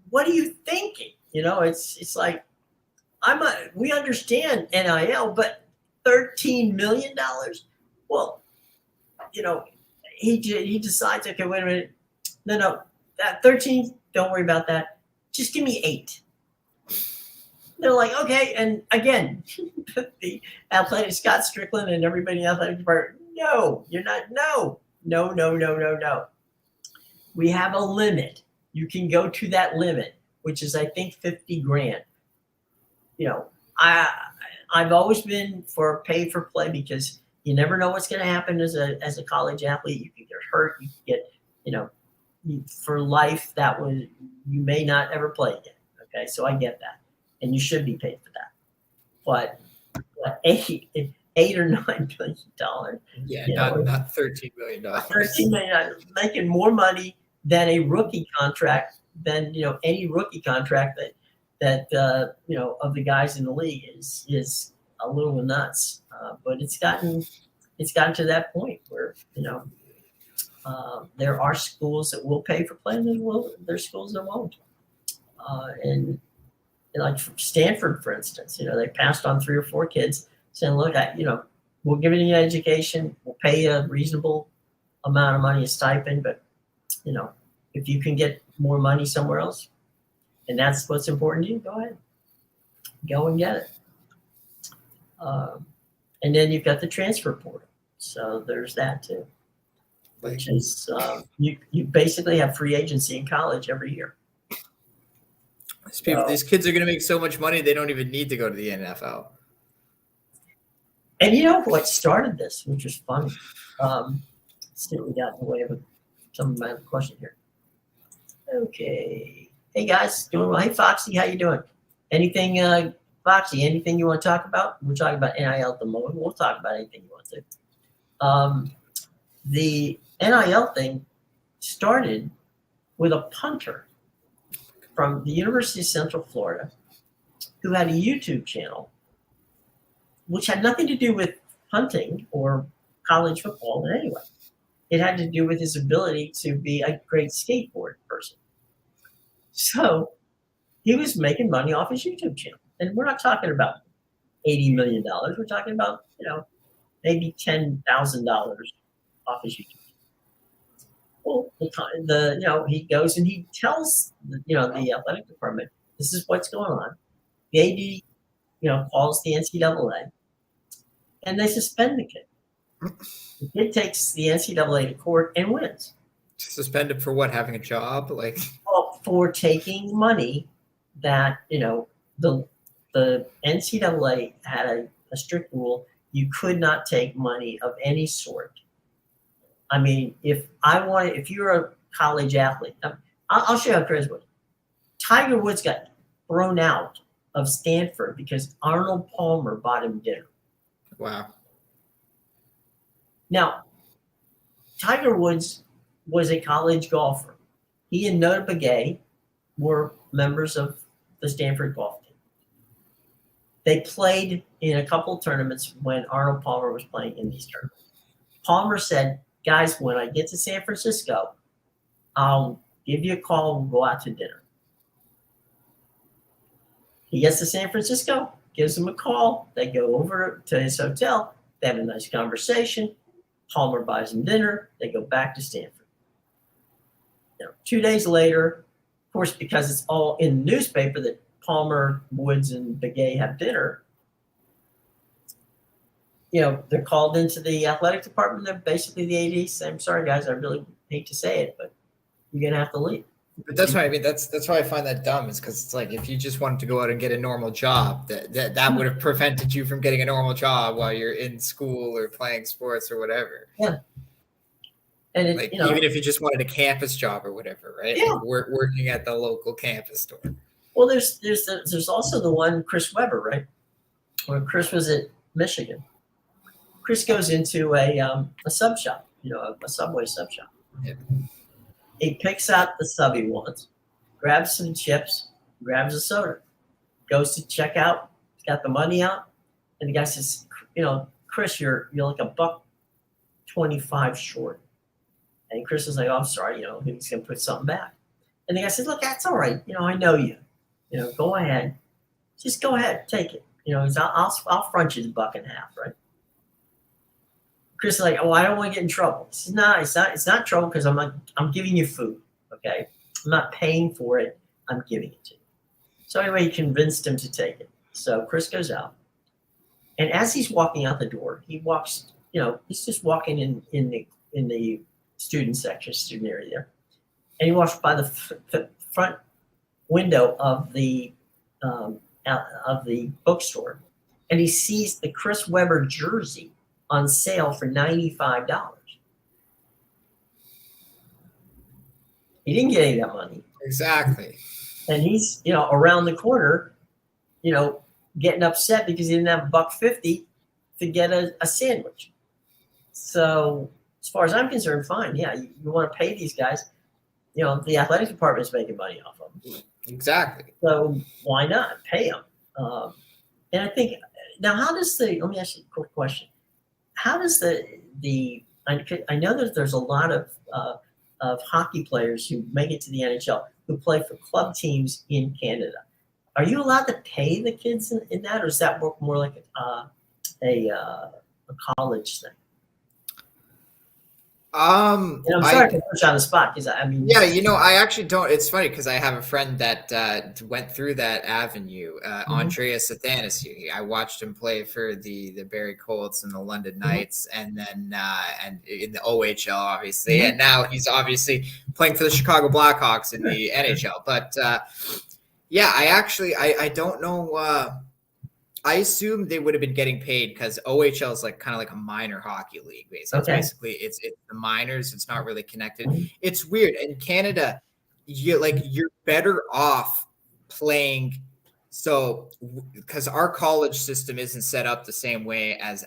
what are you thinking? It's like, we understand NIL, but $13 million? Well, he decides, okay, wait a minute. No, that 13, don't worry about that. Just give me 8. They're like, okay. And again, the athletic Scott Strickland and everybody in the athletic department, no, you're not. No. We have a limit. You can go to that limit, which is, I think, 50 grand. I've always been for pay for play, because you never know what's going to happen as a college athlete. You can get hurt. You can get, for life, you may not ever play again. Okay. So I get that. And you should be paid for that. But $8 or $9 million. Yeah, not $13 million. $13 million, making more money than a rookie contract, than any rookie contract that of the guys in the league is a little nuts. But it's gotten to that point where there are schools that will pay for playing, and there's schools that won't. And like Stanford, for instance, they passed on 3 or 4 kids saying, look, we'll give you an education, we'll pay you a reasonable amount of money, a stipend, but if you can get more money somewhere else, and that's what's important to you, go ahead, go and get it. And then you've got the transfer portal, so there's that too, which is you basically have free agency in college every year. These kids are going to make so much money they don't even need to go to the NFL. And what started this, which was funny. Let's see what we got in the way of some of my question here. Okay. Hey guys, doing well. Hey Foxy, how you doing? Anything, Foxy? Anything you want to talk about? We're talking about NIL at the moment. We'll talk about anything you want to. The NIL thing started with a punter from the University of Central Florida who had a YouTube channel, which had nothing to do with hunting or college football in any way. It had to do with his ability to be a great skateboard person. So he was making money off his YouTube channel. And we're not talking about $80 million. We're talking about, maybe $10,000 off his YouTube. Well, he goes and he tells, the athletic department, this is what's going on. The AD, calls the NCAA, and they suspend the kid. The kid takes the NCAA to court and wins. Suspended for what? Having a job? Well, for taking money that, the NCAA had a strict rule. You could not take money of any sort. I mean, if you're a college athlete, I'll show you how crazy it was. Tiger Woods got thrown out of Stanford because Arnold Palmer bought him dinner. Wow. Now, Tiger Woods was a college golfer. He and Nota Begay were members of the Stanford golf team. They played in a couple of tournaments when Arnold Palmer was playing in these tournaments. Palmer said, guys, when I get to San Francisco, I'll give you a call and we'll go out to dinner. He gets to San Francisco, gives him a call. They go over to his hotel. They have a nice conversation. Palmer buys him dinner. They go back to Stanford. 2 days later, of course, because it's all in the newspaper that Palmer, Woods, and Begay have dinner, they're called into the athletic department. They're basically the AD saying, I'm sorry, guys, I really hate to say it, but you're gonna have to leave. But that's why I mean that's why I find that dumb, is because it's like if you just wanted to go out and get a normal job, that would have prevented you from getting a normal job while you're in school or playing sports or whatever. Yeah. And it, like, you know, even if you just wanted a campus job or whatever, right? Yeah. Like working at the local campus store. well, there's also the one Chris Webber, right? When Chris was at Michigan, Chris goes into a sub shop, a Subway sub shop. Yeah. He picks out the sub he wants, grabs some chips, grabs a soda, goes to check out, he's got the money out, and the guy says, Chris, you're like $1.25 short. And Chris is like, oh, I'm sorry, he's gonna put something back. And the guy says, look, that's all right, I know you. Go ahead. Just go ahead, take it. I'll front you the $1.50, right? Chris is like, oh, I don't want to get in trouble. He says, no, it's not trouble because I'm giving you food, okay? I'm not paying for it. I'm giving it to you. So anyway, he convinced him to take it. So Chris goes out, and as he's walking out the door, he walks. He's just walking in the student section, student area there, and he walks by the front window of the bookstore, and he sees the Chris Webber jersey on sale for $95. He didn't get any of that money. Exactly. And he's, around the corner, getting upset because he didn't have $1.50 to get a sandwich. So as far as I'm concerned, fine. Yeah, you want to pay these guys. The athletic department is making money off of them. Exactly. So why not pay them? And I think now, let me ask you a quick question. How does I know that there's a lot of hockey players who make it to the NHL who play for club teams in Canada. Are you allowed to pay the kids in that, or does that work more like a college thing? And I'm sorry to put you on the spot because yeah, I actually don't. It's funny because I have a friend that went through that avenue, Andreas Athanasiou. I watched him play for the Barrie Colts and the London Knights, and then and in the OHL, obviously, and now he's obviously playing for the Chicago Blackhawks in the NHL. But yeah, I don't know. I assume they would have been getting paid because OHL is kind of like a minor hockey league. Basically, Okay. Basically it's the minors. It's not really connected. It's weird. In Canada, you're better off playing. So because our college system isn't set up the same way as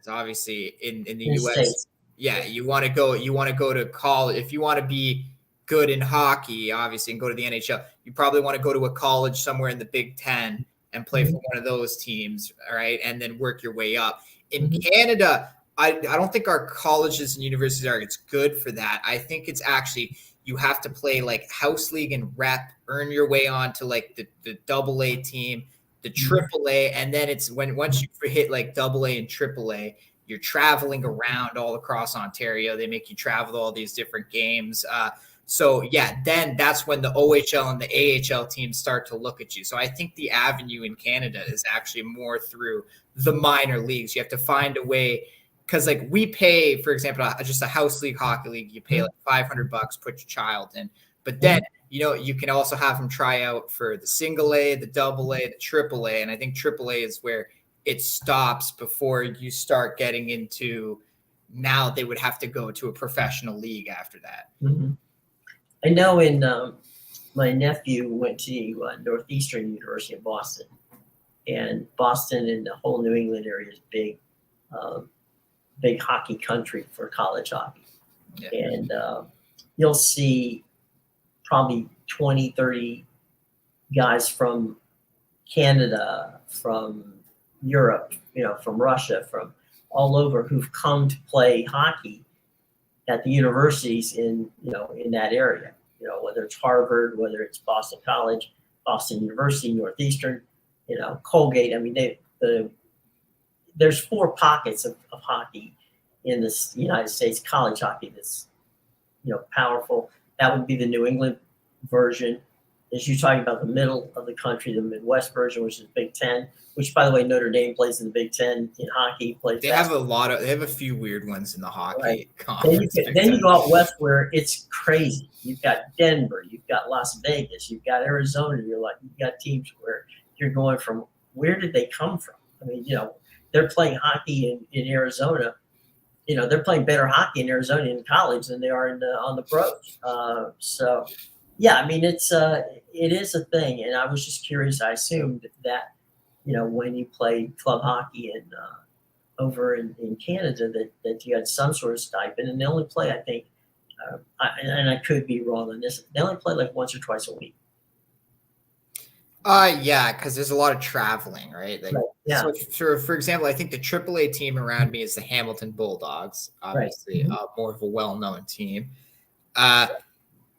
obviously in the US. States. Yeah, you want to go to college if you want to be good in hockey, obviously, and go to the NHL. You probably want to go to a college somewhere in the Big Ten and play for one of those teams, all right, and then work your way up. In Canada, I don't think our colleges and universities are it's good for that. I think it's actually you have to play house league and rep, earn your way on to the AA team, the AAA, and then it's once you hit AA and AAA, you're traveling around all across Ontario. They make you travel to all these different games. So yeah, then that's when the OHL and the AHL teams start to look at you. So I think the avenue in Canada is actually more through the minor leagues. You have to find a way because we pay, for example, just a house league hockey league. You pay $500, put your child in, but then you can also have them try out for the single A, the double A, the triple A, and I think triple A is where it stops before you start getting into. Now they would have to go to a professional league after that. I know my nephew went to Northeastern University of Boston, and Boston and the whole New England area is big hockey country for college hockey. Yeah. And you'll see probably 20, 30 guys from Canada, from Europe, from Russia, from all over who've come to play hockey at the universities in that area, whether it's Harvard, whether it's Boston College, Boston University, Northeastern, Colgate. I mean, there's 4 pockets of hockey in the United States, college hockey that's, powerful. That would be the New England version. is you're talking about the middle of the country, the Midwest version, which is Big Ten, which, by the way, Notre Dame plays in the Big Ten in hockey. They have a few weird ones in the hockey conference. Then you go out west where it's crazy. You've got Denver, you've got Las Vegas, you've got Arizona. You've got teams where you're going from, where did they come from? I mean, they're playing hockey in Arizona. They're playing better hockey in Arizona in college than they are on the pros. So, yeah, I mean, it is a thing. And I was just curious. I assumed that, when you play club hockey over in Canada, that you had some sort of stipend, and they only play, I think, and I could be wrong on this, they only play like once or twice a week. Yeah, because there's a lot of traveling, right? Like, right. Yeah. So, for example, I think the AAA team around me is the Hamilton Bulldogs, obviously, right. More of a well-known team.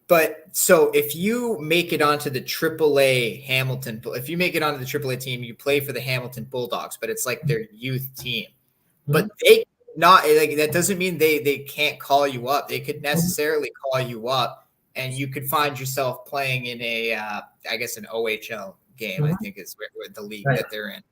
But so if you make it onto the AAA Hamilton, if you make it onto the AAA team, you play for the Hamilton Bulldogs, but it's like their youth team. Mm-hmm. But they not like that doesn't mean they can't call you up. They could necessarily call you up, and you could find yourself playing in I guess an OHL game. Mm-hmm. I think is where the league that they're in.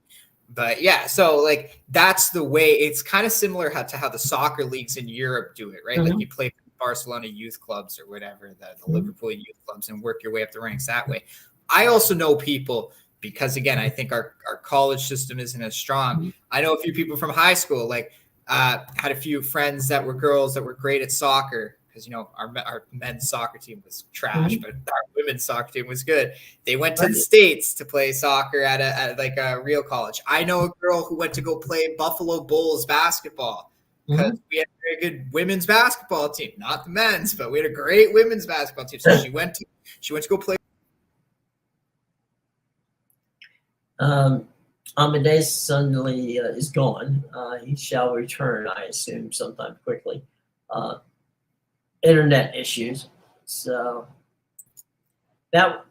But yeah, so like that's the way. It's kind of similar to how the soccer leagues in Europe do it, right? Mm-hmm. Like you play Barcelona youth clubs or whatever, the Liverpool youth clubs, and work your way up the ranks that way. I also know people, because again, I think our college system isn't as strong. I know a few people from high school, like had a few friends that were girls that were great at soccer, because our men's soccer team was trash, but our women's soccer team was good. They went to the States to play soccer at a real college. I know a girl who went to go play Buffalo Bulls basketball, because we had a very good women's basketball team, not the men's, but we had a great women's basketball team. So she went to go play. Amedeus suddenly is gone. He shall return, I assume, sometime quickly. Internet issues. So that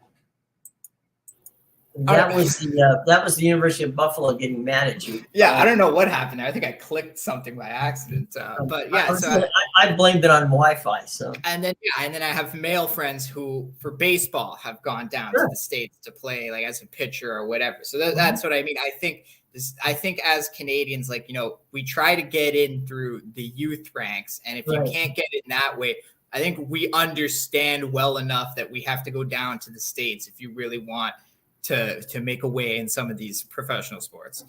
was the University of Buffalo getting mad at you. Yeah, I don't know what happened there. I think I clicked something by accident. But yeah, I blamed it on Wi-Fi. So and then I have male friends who, for baseball, have gone down to the States to play, like as a pitcher or whatever. So that's what I mean. I think as Canadians, like, we try to get in through the youth ranks, and if you can't get in that way, I think we understand well enough that we have to go down to the States if you really want to make a way in some of these professional sports.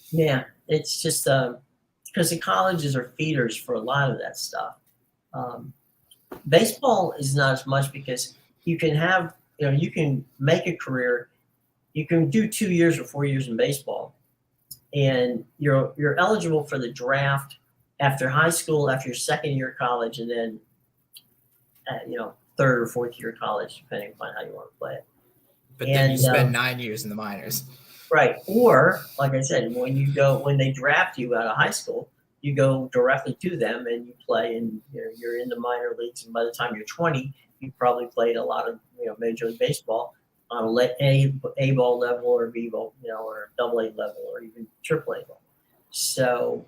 Yeah, it's just because the colleges are feeders for a lot of that stuff. Baseball is not as much, because you can have, you can make a career. You can do 2 years or 4 years in baseball, and you're eligible for the draft after high school, after your second year of college, and then third or fourth year of college, depending upon how you want to play it. But then you spend 9 years in the minors. Right. Or, like I said, when they draft you out of high school, you go directly to them and you play, and you're in the minor leagues. And by the time you're 20, you probably played a lot of Major League Baseball on A ball level, or B ball, or AA level, or even AAA level. So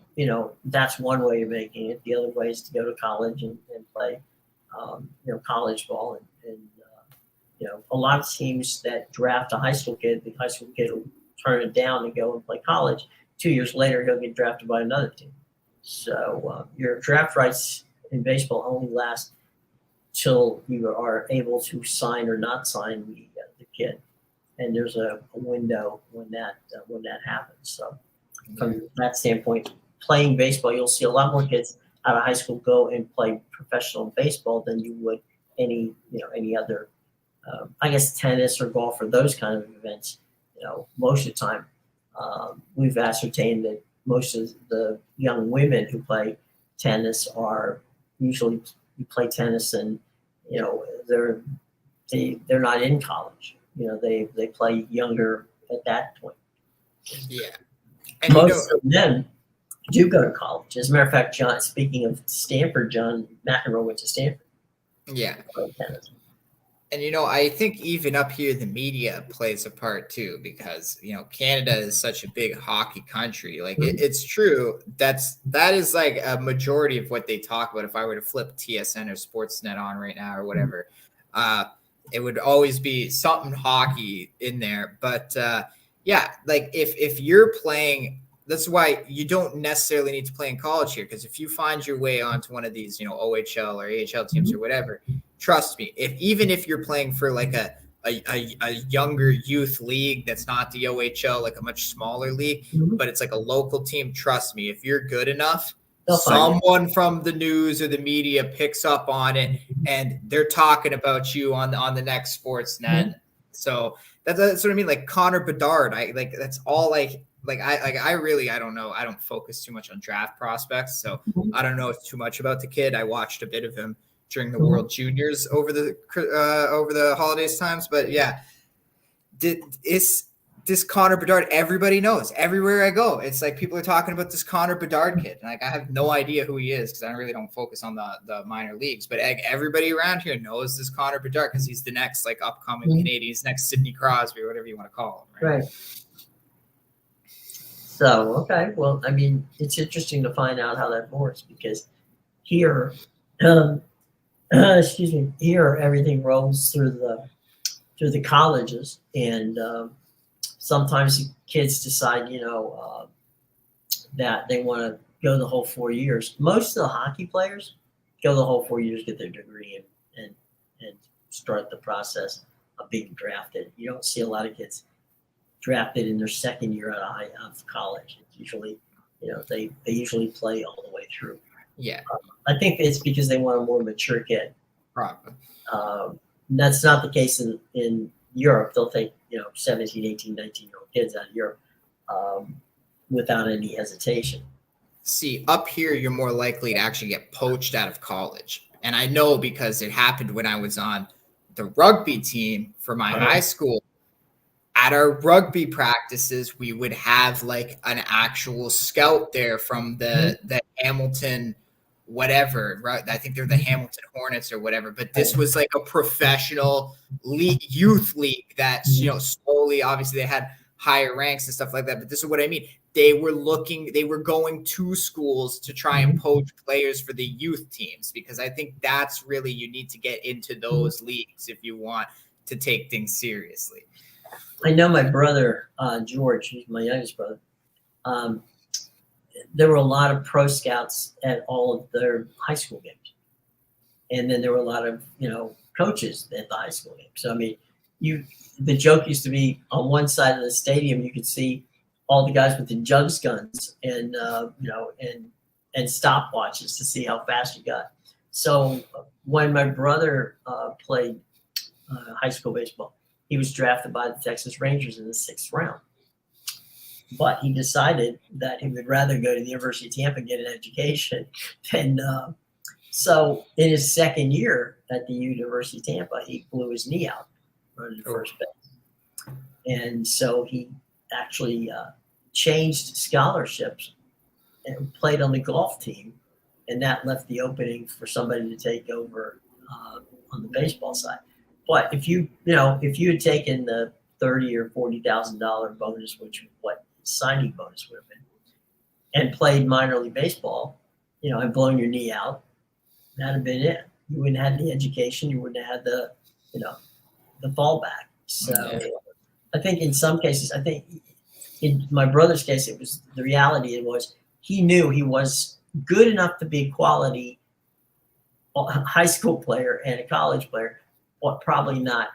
that's one way of making it. The other way is to go to college and play college ball, and a lot of teams that draft a high school kid, the high school kid will turn it down and go and play college. 2 years later, he'll get drafted by another team. So your draft rights in baseball only last till you are able to sign or not sign the kid, and there's a window when that happens. So from that standpoint, playing baseball, you'll see a lot more kids out of high school go and play professional baseball than you would any other. I guess tennis or golf or those kind of events, most of the time, we've ascertained that most of the young women who play tennis are usually play tennis, and they're not in college. They play younger at that point. Yeah, and most of them do go to college. As a matter of fact, speaking of Stanford, John McEnroe went to Stanford. Yeah. And, I think even up here, the media plays a part too, because, Canada is such a big hockey country. Like it's true. That is like a majority of what they talk about. If I were to flip TSN or Sportsnet on right now or whatever, it would always be something hockey in there. But yeah, like if you're playing, that's why you don't necessarily need to play in college here. Because if you find your way onto one of these, OHL or AHL teams or whatever, trust me, even if you're playing for like a younger youth league that's not the OHL, like a much smaller league, but it's like a local team, trust me, if you're good enough, someone from the news or the media picks up on it and they're talking about you on the next Sportsnet. So that's what I mean. Like Connor Bedard, that's all I don't know. I don't focus too much on draft prospects, so I don't know too much about the kid. I watched a bit of him during the World Juniors over the holidays times, but yeah, this Connor Bedard, everybody knows. Everywhere I go, it's like people are talking about this Connor Bedard kid. Like I have no idea who he is because I really don't focus on the minor leagues. But everybody around here knows this Connor Bedard because he's the next like upcoming Canadian, he's next Sidney Crosby or whatever you want to call him. Right. So okay, well, I mean, it's interesting to find out how that works because here, here everything rolls through the colleges and. Sometimes kids decide, that they want to go the whole 4 years. Most of the hockey players go the whole 4 years, get their degree, and start the process of being drafted. You don't see a lot of kids drafted in their second year out of college. It's usually, they usually play all the way through. Yeah, I think it's because they want a more mature kid. Probably. That's not the case in Europe. They'll take 17, 18, 19-year-old kids out of Europe without any hesitation. See, up here, you're more likely to actually get poached out of college. And I know because it happened when I was on the rugby team for my high school. At our rugby practices, we would have like an actual scout there from the Hamilton whatever, right? I think they're the Hamilton Hornets or whatever, but this was like a professional league, youth league that, slowly, obviously they had higher ranks and stuff like that. But this is what I mean. They were going to schools to try and poach players for the youth teams, because I think that's really, you need to get into those leagues if you want to take things seriously. I know my brother, George, he's my youngest brother. There were a lot of pro scouts at all of their high school games. And then there were a lot of, coaches at the high school games. So, I mean, the joke used to be on one side of the stadium, you could see all the guys with the jugs guns and, and stopwatches to see how fast you got. So when my brother played high school baseball, he was drafted by the Texas Rangers in the 6th round. But he decided that he would rather go to the University of Tampa and get an education than so in his second year at the University of Tampa, he blew his knee out running first base. And so he actually changed scholarships and played on the golf team, and that left the opening for somebody to take over on the baseball side. But if you had taken the $30,000 or $40,000 bonus, which what signing bonus would have been, and played minor league baseball, and blown your knee out, that'd have been it. You wouldn't have had the education. You wouldn't have had the fallback. So I think in some cases, in my brother's case, it was the reality. It was he knew he was good enough to be a quality high school player and a college player, but probably not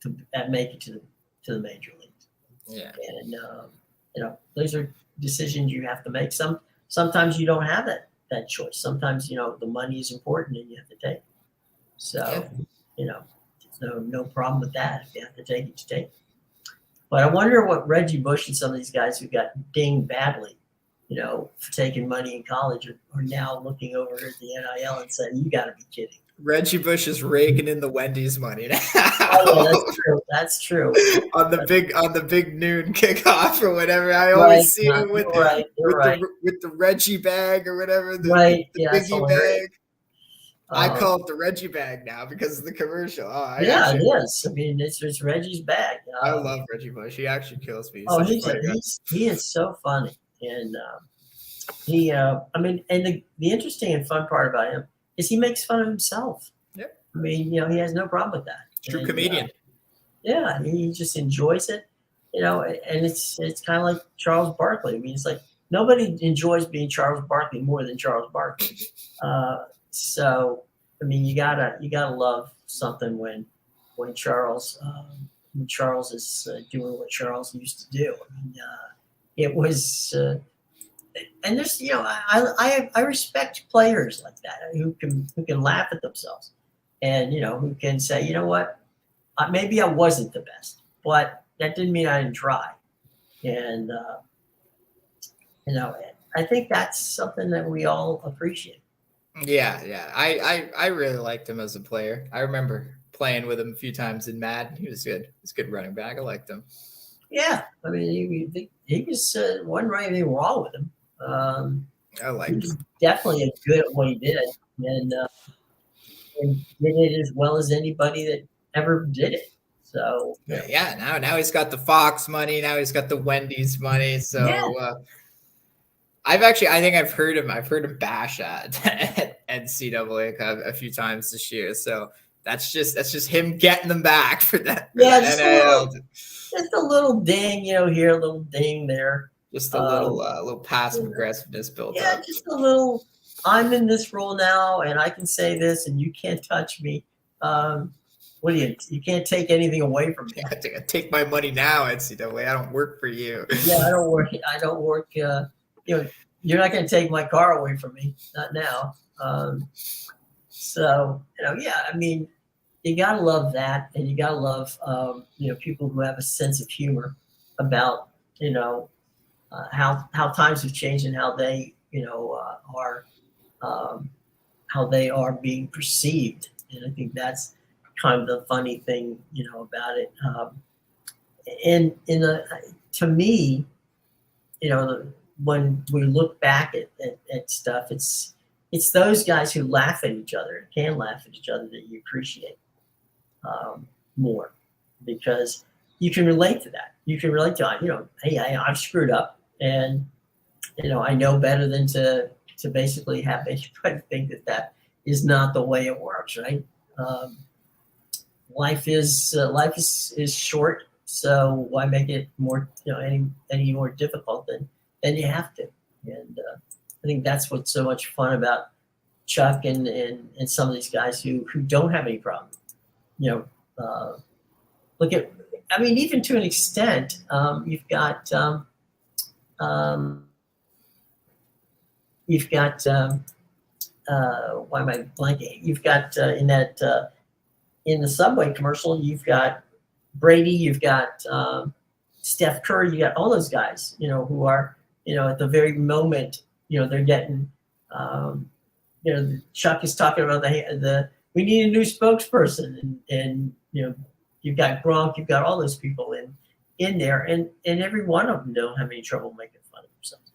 to make it to the major leagues. Yeah. And those are decisions you have to make. Sometimes you don't have that choice. Sometimes the money is important and you have to take it. So there's no problem with that. If you have to take it, you take it. But I wonder what Reggie Bush and some of these guys who got dinged badly, for taking money in college are now looking over at the NIL and saying, "You got to be kidding." Reggie Bush is raking in the Wendy's money now. Oh, yeah, that's true. on the big noon kickoff or whatever. I always see him with the Reggie bag or whatever. The Biggie bag. I call it the Reggie bag now because of the commercial. It is. I mean, it's Reggie's bag. I love Reggie Bush. He actually kills me. He is so funny, and and the interesting and fun part about him is he makes fun of himself. Yep. I mean, he has no problem with that. True And, comedian. yeah, he just enjoys it, and it's kind of like Charles Barkley. I mean, it's like nobody enjoys being Charles Barkley more than Charles Barkley. So, I mean, you gotta love something when Charles is doing what Charles used to do. I mean, it was, and there's, I respect players like that who can laugh at themselves, and who can say, you know what, maybe I wasn't the best, but that didn't mean I didn't try. And I think that's something that we all appreciate. Yeah. I really liked him as a player. I remember playing with him a few times in Madden. He was good. He's a good running back. I liked him. Yeah, I mean, he was wasn't right anything wrong with him. I He liked was him. definitely good at what he did, and did it as well as anybody that ever did it. So Yeah. Now he's got the Fox money. Now he's got the Wendy's money. So yeah, I think I've heard him bash at NCAA a few times this year. So that's just him getting them back for that. yeah, NIL. just a little ding, here, a little ding there. Just a little passive aggressiveness built Yeah, up. just a little. I'm in this role now, and I can say this, and you can't touch me. What do you can't take anything away from me. Take my money now, NCAA. I don't work for you. Yeah, I don't work. You're not going to take my car away from me. Not now. So yeah. I mean, you gotta love that, and you gotta love people who have a sense of humor about how times have changed and how they are how they are being perceived. And I think that's kind of the funny thing about it. And to me, when we look back at stuff, it's those guys who laugh at each other and can laugh at each other that you appreciate more, because you can relate to that. You can relate to hey, I've screwed up, and I know better than to basically have anybody think that is not the way it works, right? Life is short, so why make it more any more difficult than you have to? And I think that's what's so much fun about Chuck and some of these guys who don't have any problem. Look at, I mean, even to an extent, you've got why am I blanking? You've got in the Subway commercial, you've got Brady, you've got Steph Curry, you got all those guys, who are, at the very moment, they're getting, Chuck is talking about the we need a new spokesperson, and you've got Gronk, you've got all those people in there, and every one of them don't have any trouble making fun of themselves.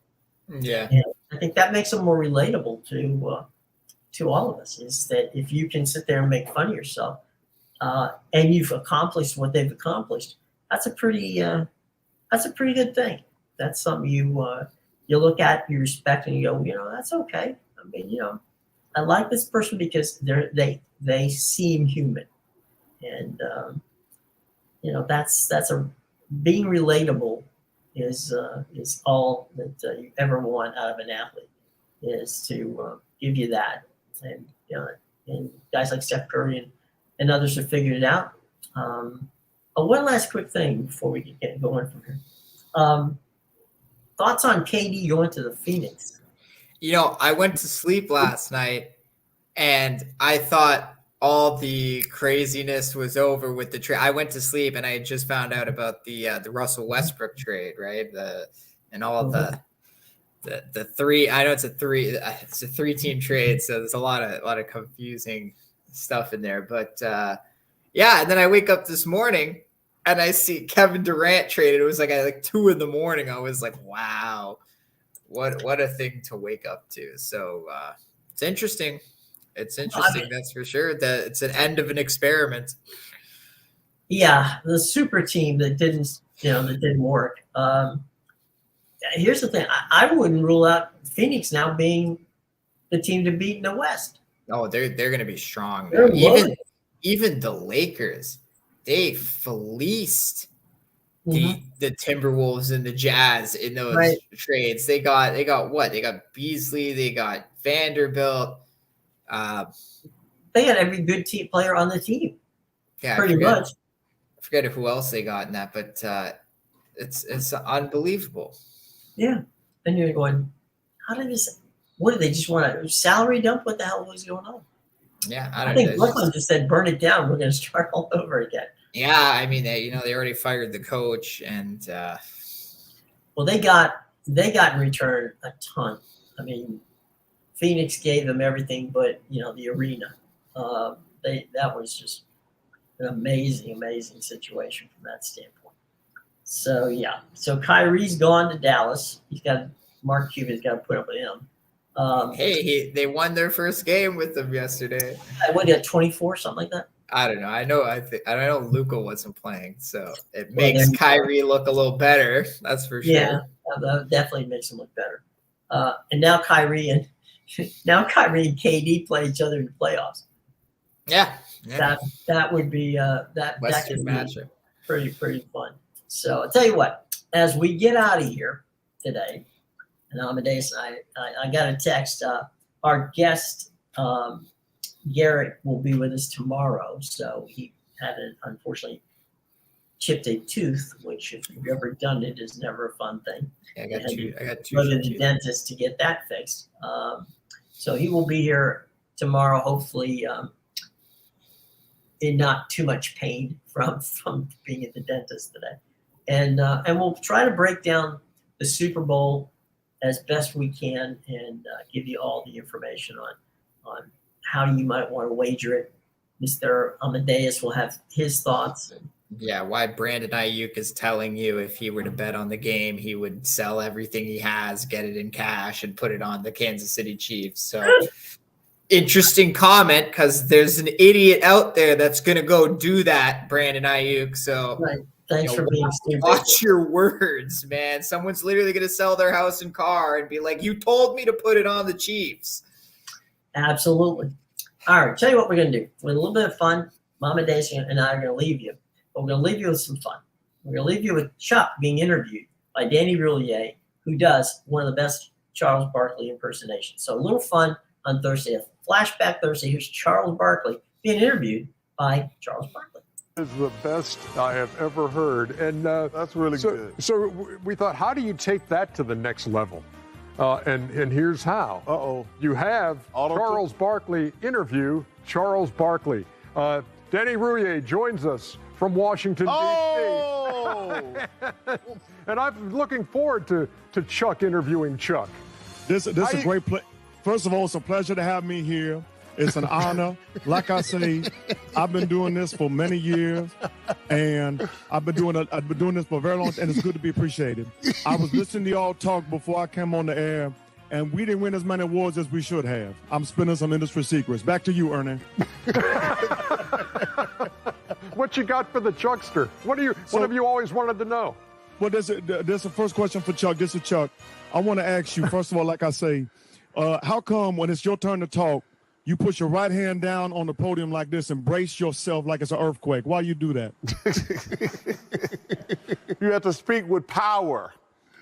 Yeah. And I think that makes them more relatable to all of us, is that if you can sit there and make fun of yourself, and you've accomplished what they've accomplished, that's a pretty good thing. That's something you look at, you respect, and you go, that's okay. I mean, I like this person because they seem human, and that's being relatable is all that you ever want out of an athlete, is to give you that. And and guys like Steph Curry and others have figured it out. One last quick thing before we get going from here. Thoughts on KD going to the Phoenix? I went to sleep last night and I thought all the craziness was over with the trade. I went to sleep and I had just found out about the Russell Westbrook trade, right? And all the three. I know it's a 3-team trade, so there's a lot of confusing stuff in there. But yeah, and then I wake up this morning and I see Kevin Durant traded. It was like 2 a.m. I was like, wow, what a thing to wake up to. So it's interesting. It's interesting, that's for sure. That it's an end of an experiment. Yeah, the super team that didn't work. Here's the thing: I wouldn't rule out Phoenix now being the team to beat in the West. Oh, they're going to be strong. They're loaded. even the Lakers, they fleeced Mhm. the Timberwolves and the Jazz in those Right. trades. They got what? They got Beasley, they got Vanderbilt. They had every good team player on the team, Yeah, pretty much. I forget who else they got in that, but it's unbelievable. Yeah. And you're going, how did this? What did they just want to salary dump? What the hell was going on? Yeah, I I don't think know. Brooklyn just said, "Burn it down. We're going to start all over again." Yeah, I mean, they already fired the coach, and Well, they got in return a ton. I mean, Phoenix gave them everything, but the arena. That was just an amazing situation from that standpoint. So yeah, so Kyrie's gone to Dallas. He's got Mark Cuban's got to put up with him. hey, they won their first game with them yesterday. What got 24, something like that? I don't know. I know Luka wasn't playing, so it makes Kyrie look a little better. That's for sure. Yeah, that definitely makes him look better. And now Kyrie and KD play each other in the playoffs. Yeah. That would be that Western could matchup. Be pretty fun. So I'll tell you what, as we get out of here today, and Amedeus and I got a text. Our guest Garrett will be with us tomorrow. So he had unfortunately chipped a tooth, which if you've ever done it is never a fun thing. Yeah, I got two. Go to the dentist to get that fixed. So he will be here tomorrow, hopefully in not too much pain from being at the dentist today. And we'll try to break down the Super Bowl as best we can and give you all the information on how you might want to wager it. Mr. Amedeus will have his thoughts. Yeah, why Brandon Ayuk is telling you if he were to bet on the game, he would sell everything he has, get it in cash, and put it on the Kansas City Chiefs. So interesting comment, because there's an idiot out there that's going to go do that, Brandon Ayuk. So right. Thanks for being stupid. Watch your words, man. Someone's literally going to sell their house and car and be like, you told me to put it on the Chiefs. Absolutely. All right, tell you what we're going to do. With a little bit of fun, Mama Daisy and I are going to leave you. But we're going to leave you with some fun. We're going to leave you with Chuck being interviewed by Danny Roulier, who does one of the best Charles Barkley impersonations. So a little fun on Thursday. A flashback Thursday. Here's Charles Barkley being interviewed by Charles Barkley. Is the best I have ever heard, and that's really good. So we thought, how do you take that to the next level? And here's how. You have Charles Barkley interview Charles Barkley. Danny Roulier joins us from Washington, D.C. And I'm looking forward to Chuck interviewing Chuck. This is a great play. First of all, it's a pleasure to have me here. It's an honor. Like I say, I've been doing this for many years, and I've been doing this for a very long time, and it's good to be appreciated. I was listening to y'all talk before I came on the air, and we didn't win as many awards as we should have. I'm spinning some industry secrets. Back to you, Ernie. What you got for the Chuckster? What have you always wanted to know? Well, there's a first question for Chuck. This is Chuck. I want to ask you, first of all, like I say, how come when it's your turn to talk, you put your right hand down on the podium like this and brace yourself like it's an earthquake? Why you do that? You have to speak with power.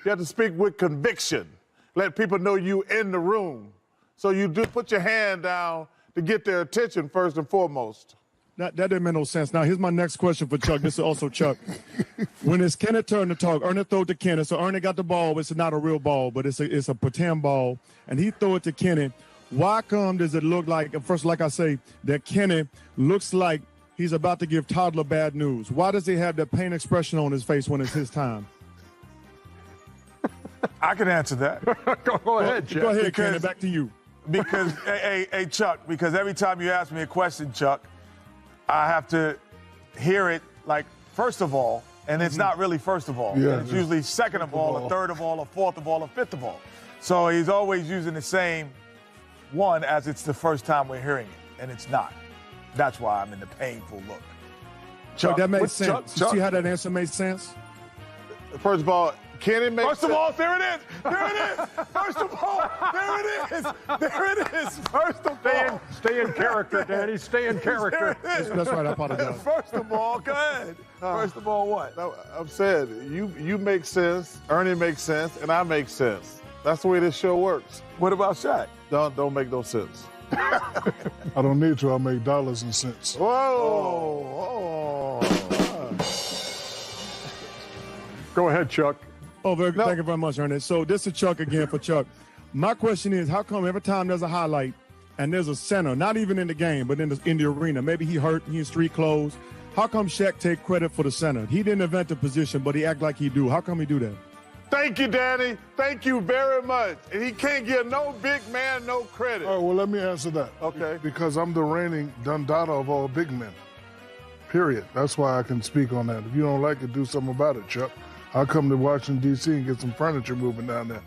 You have to speak with conviction. Let people know you in the room. So you do put your hand down to get their attention first and foremost. That didn't make no sense. Now, here's my next question for Chuck. This is also Chuck. When it's Kenneth's turn to talk, Ernie throw it to Kenneth. So Ernie got the ball, but it's not a real ball, but it's a pretend ball. And he throw it to Kenneth. Why come does it look like, first, like I say, that Kenneth looks like he's about to give toddler bad news? Why does he have that pain expression on his face when it's his time? I can answer that. Go ahead, Jeff. Go ahead, Kenneth. Back to you. Because, hey, Chuck, because every time you ask me a question, Chuck, I have to hear it like, first of all, and it's not really first of all. Yeah, it's usually second of all, or third of all, or fourth of all, or fifth of all. So he's always using the same one as it's the first time we're hearing it, and it's not. That's why I'm in the painful look. Chuck, that made sense. You see how that answer made sense? First of all, Kenny makes First of all, there it is. There it is. First of all, there it is. There it is. First of all. Stay in character, Danny. Stay in character. That's right. I apologize. First of all, go ahead. First of all, what? No, I'm saying you make sense, Ernie makes sense, and I make sense. That's the way this show works. What about Shaq? Don't make no sense. I don't need to. I make dollars and cents. Whoa! Go ahead, Chuck. Oh, very good. Thank you very much, Ernest. So this is Chuck again for Chuck. My question is, how come every time there's a highlight and there's a center, not even in the game, but in the arena, maybe he hurt, he in street clothes, how come Shaq take credit for the center? He didn't invent the position, but he act like he do. How come he do that? Thank you, Danny. Thank you very much. And he can't give no big man no credit. All right, well, let me answer that. Okay. Because I'm the reigning Dundada of all big men. Period. That's why I can speak on that. If you don't like it, do something about it, Chuck. I'll come to Washington, D.C. and get some furniture moving down there.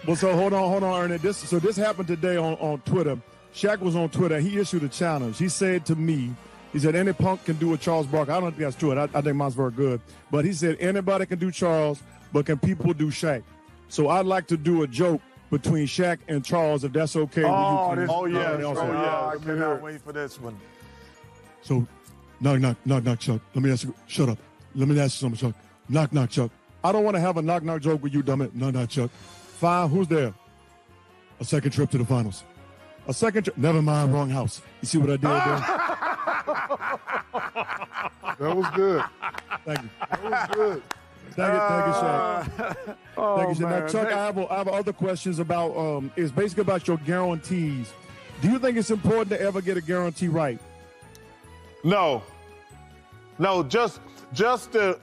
Well, so hold on, Ernest. This happened today on Twitter. Shaq was on Twitter. He issued a challenge. He said to me, he said, any punk can do a Charles Barkley. I don't think that's true. I think mine's very good. But he said, anybody can do Charles, but can people do Shaq? So I'd like to do a joke between Shaq and Charles, if that's okay with you. I cannot wait for this one. So, knock, Chuck. Let me ask you, shut up. Let me ask you something, Chuck. Knock, Chuck. I don't want to have a knock joke with you, dumb it. Knock, Chuck. Fine, who's there? A second trip to the finals. A second trip. Never mind, wrong house. You see what I did there? That was good. Thank you. That was good. Thank you, Shaq. Thank you, Shaq. Now, man. Chuck, I have other questions about, it's basically about your guarantees. Do you think it's important to ever get a guarantee right? No, just the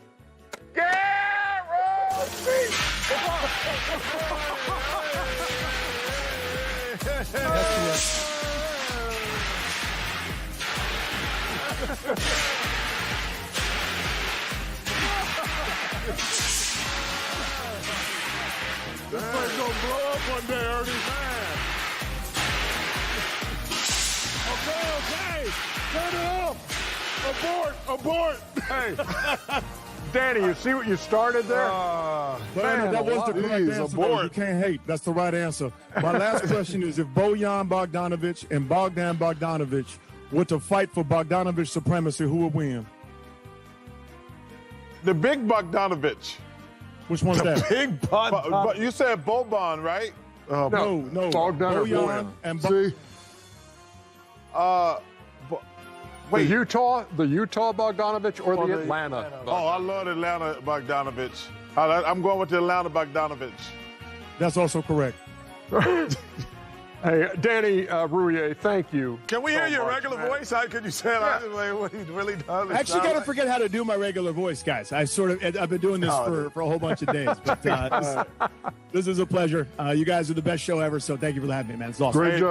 This thing's gonna blow up one day, Ernie. Okay. Turn it off. Abort. Hey, Danny, you see what you started there? Man, that was the correct answer. Though. You can't hate. That's the right answer. My last question is, if Bojan Bogdanovic and Bogdan Bogdanovic were to fight for Bogdanovic supremacy, who would win? The big Bogdanovic. Which one's that? Big Bogdanovic. But you said Boban, right? No. Bogdanovic. Bojan and See? Wait. The Utah Bogdanovic or the Atlanta? Oh, I love Atlanta Bogdanovic. I'm going with the Atlanta Bogdanovic. That's also correct. Hey, Danny Rouhier, thank you. Can we hear your regular voice? How could you say it? Yeah. What he really does? I actually got to forget how to do my regular voice, guys. I've been doing this for a whole bunch of days. But this is a pleasure. You guys are the best show ever, so thank you for having me, man. It's awesome. Great job.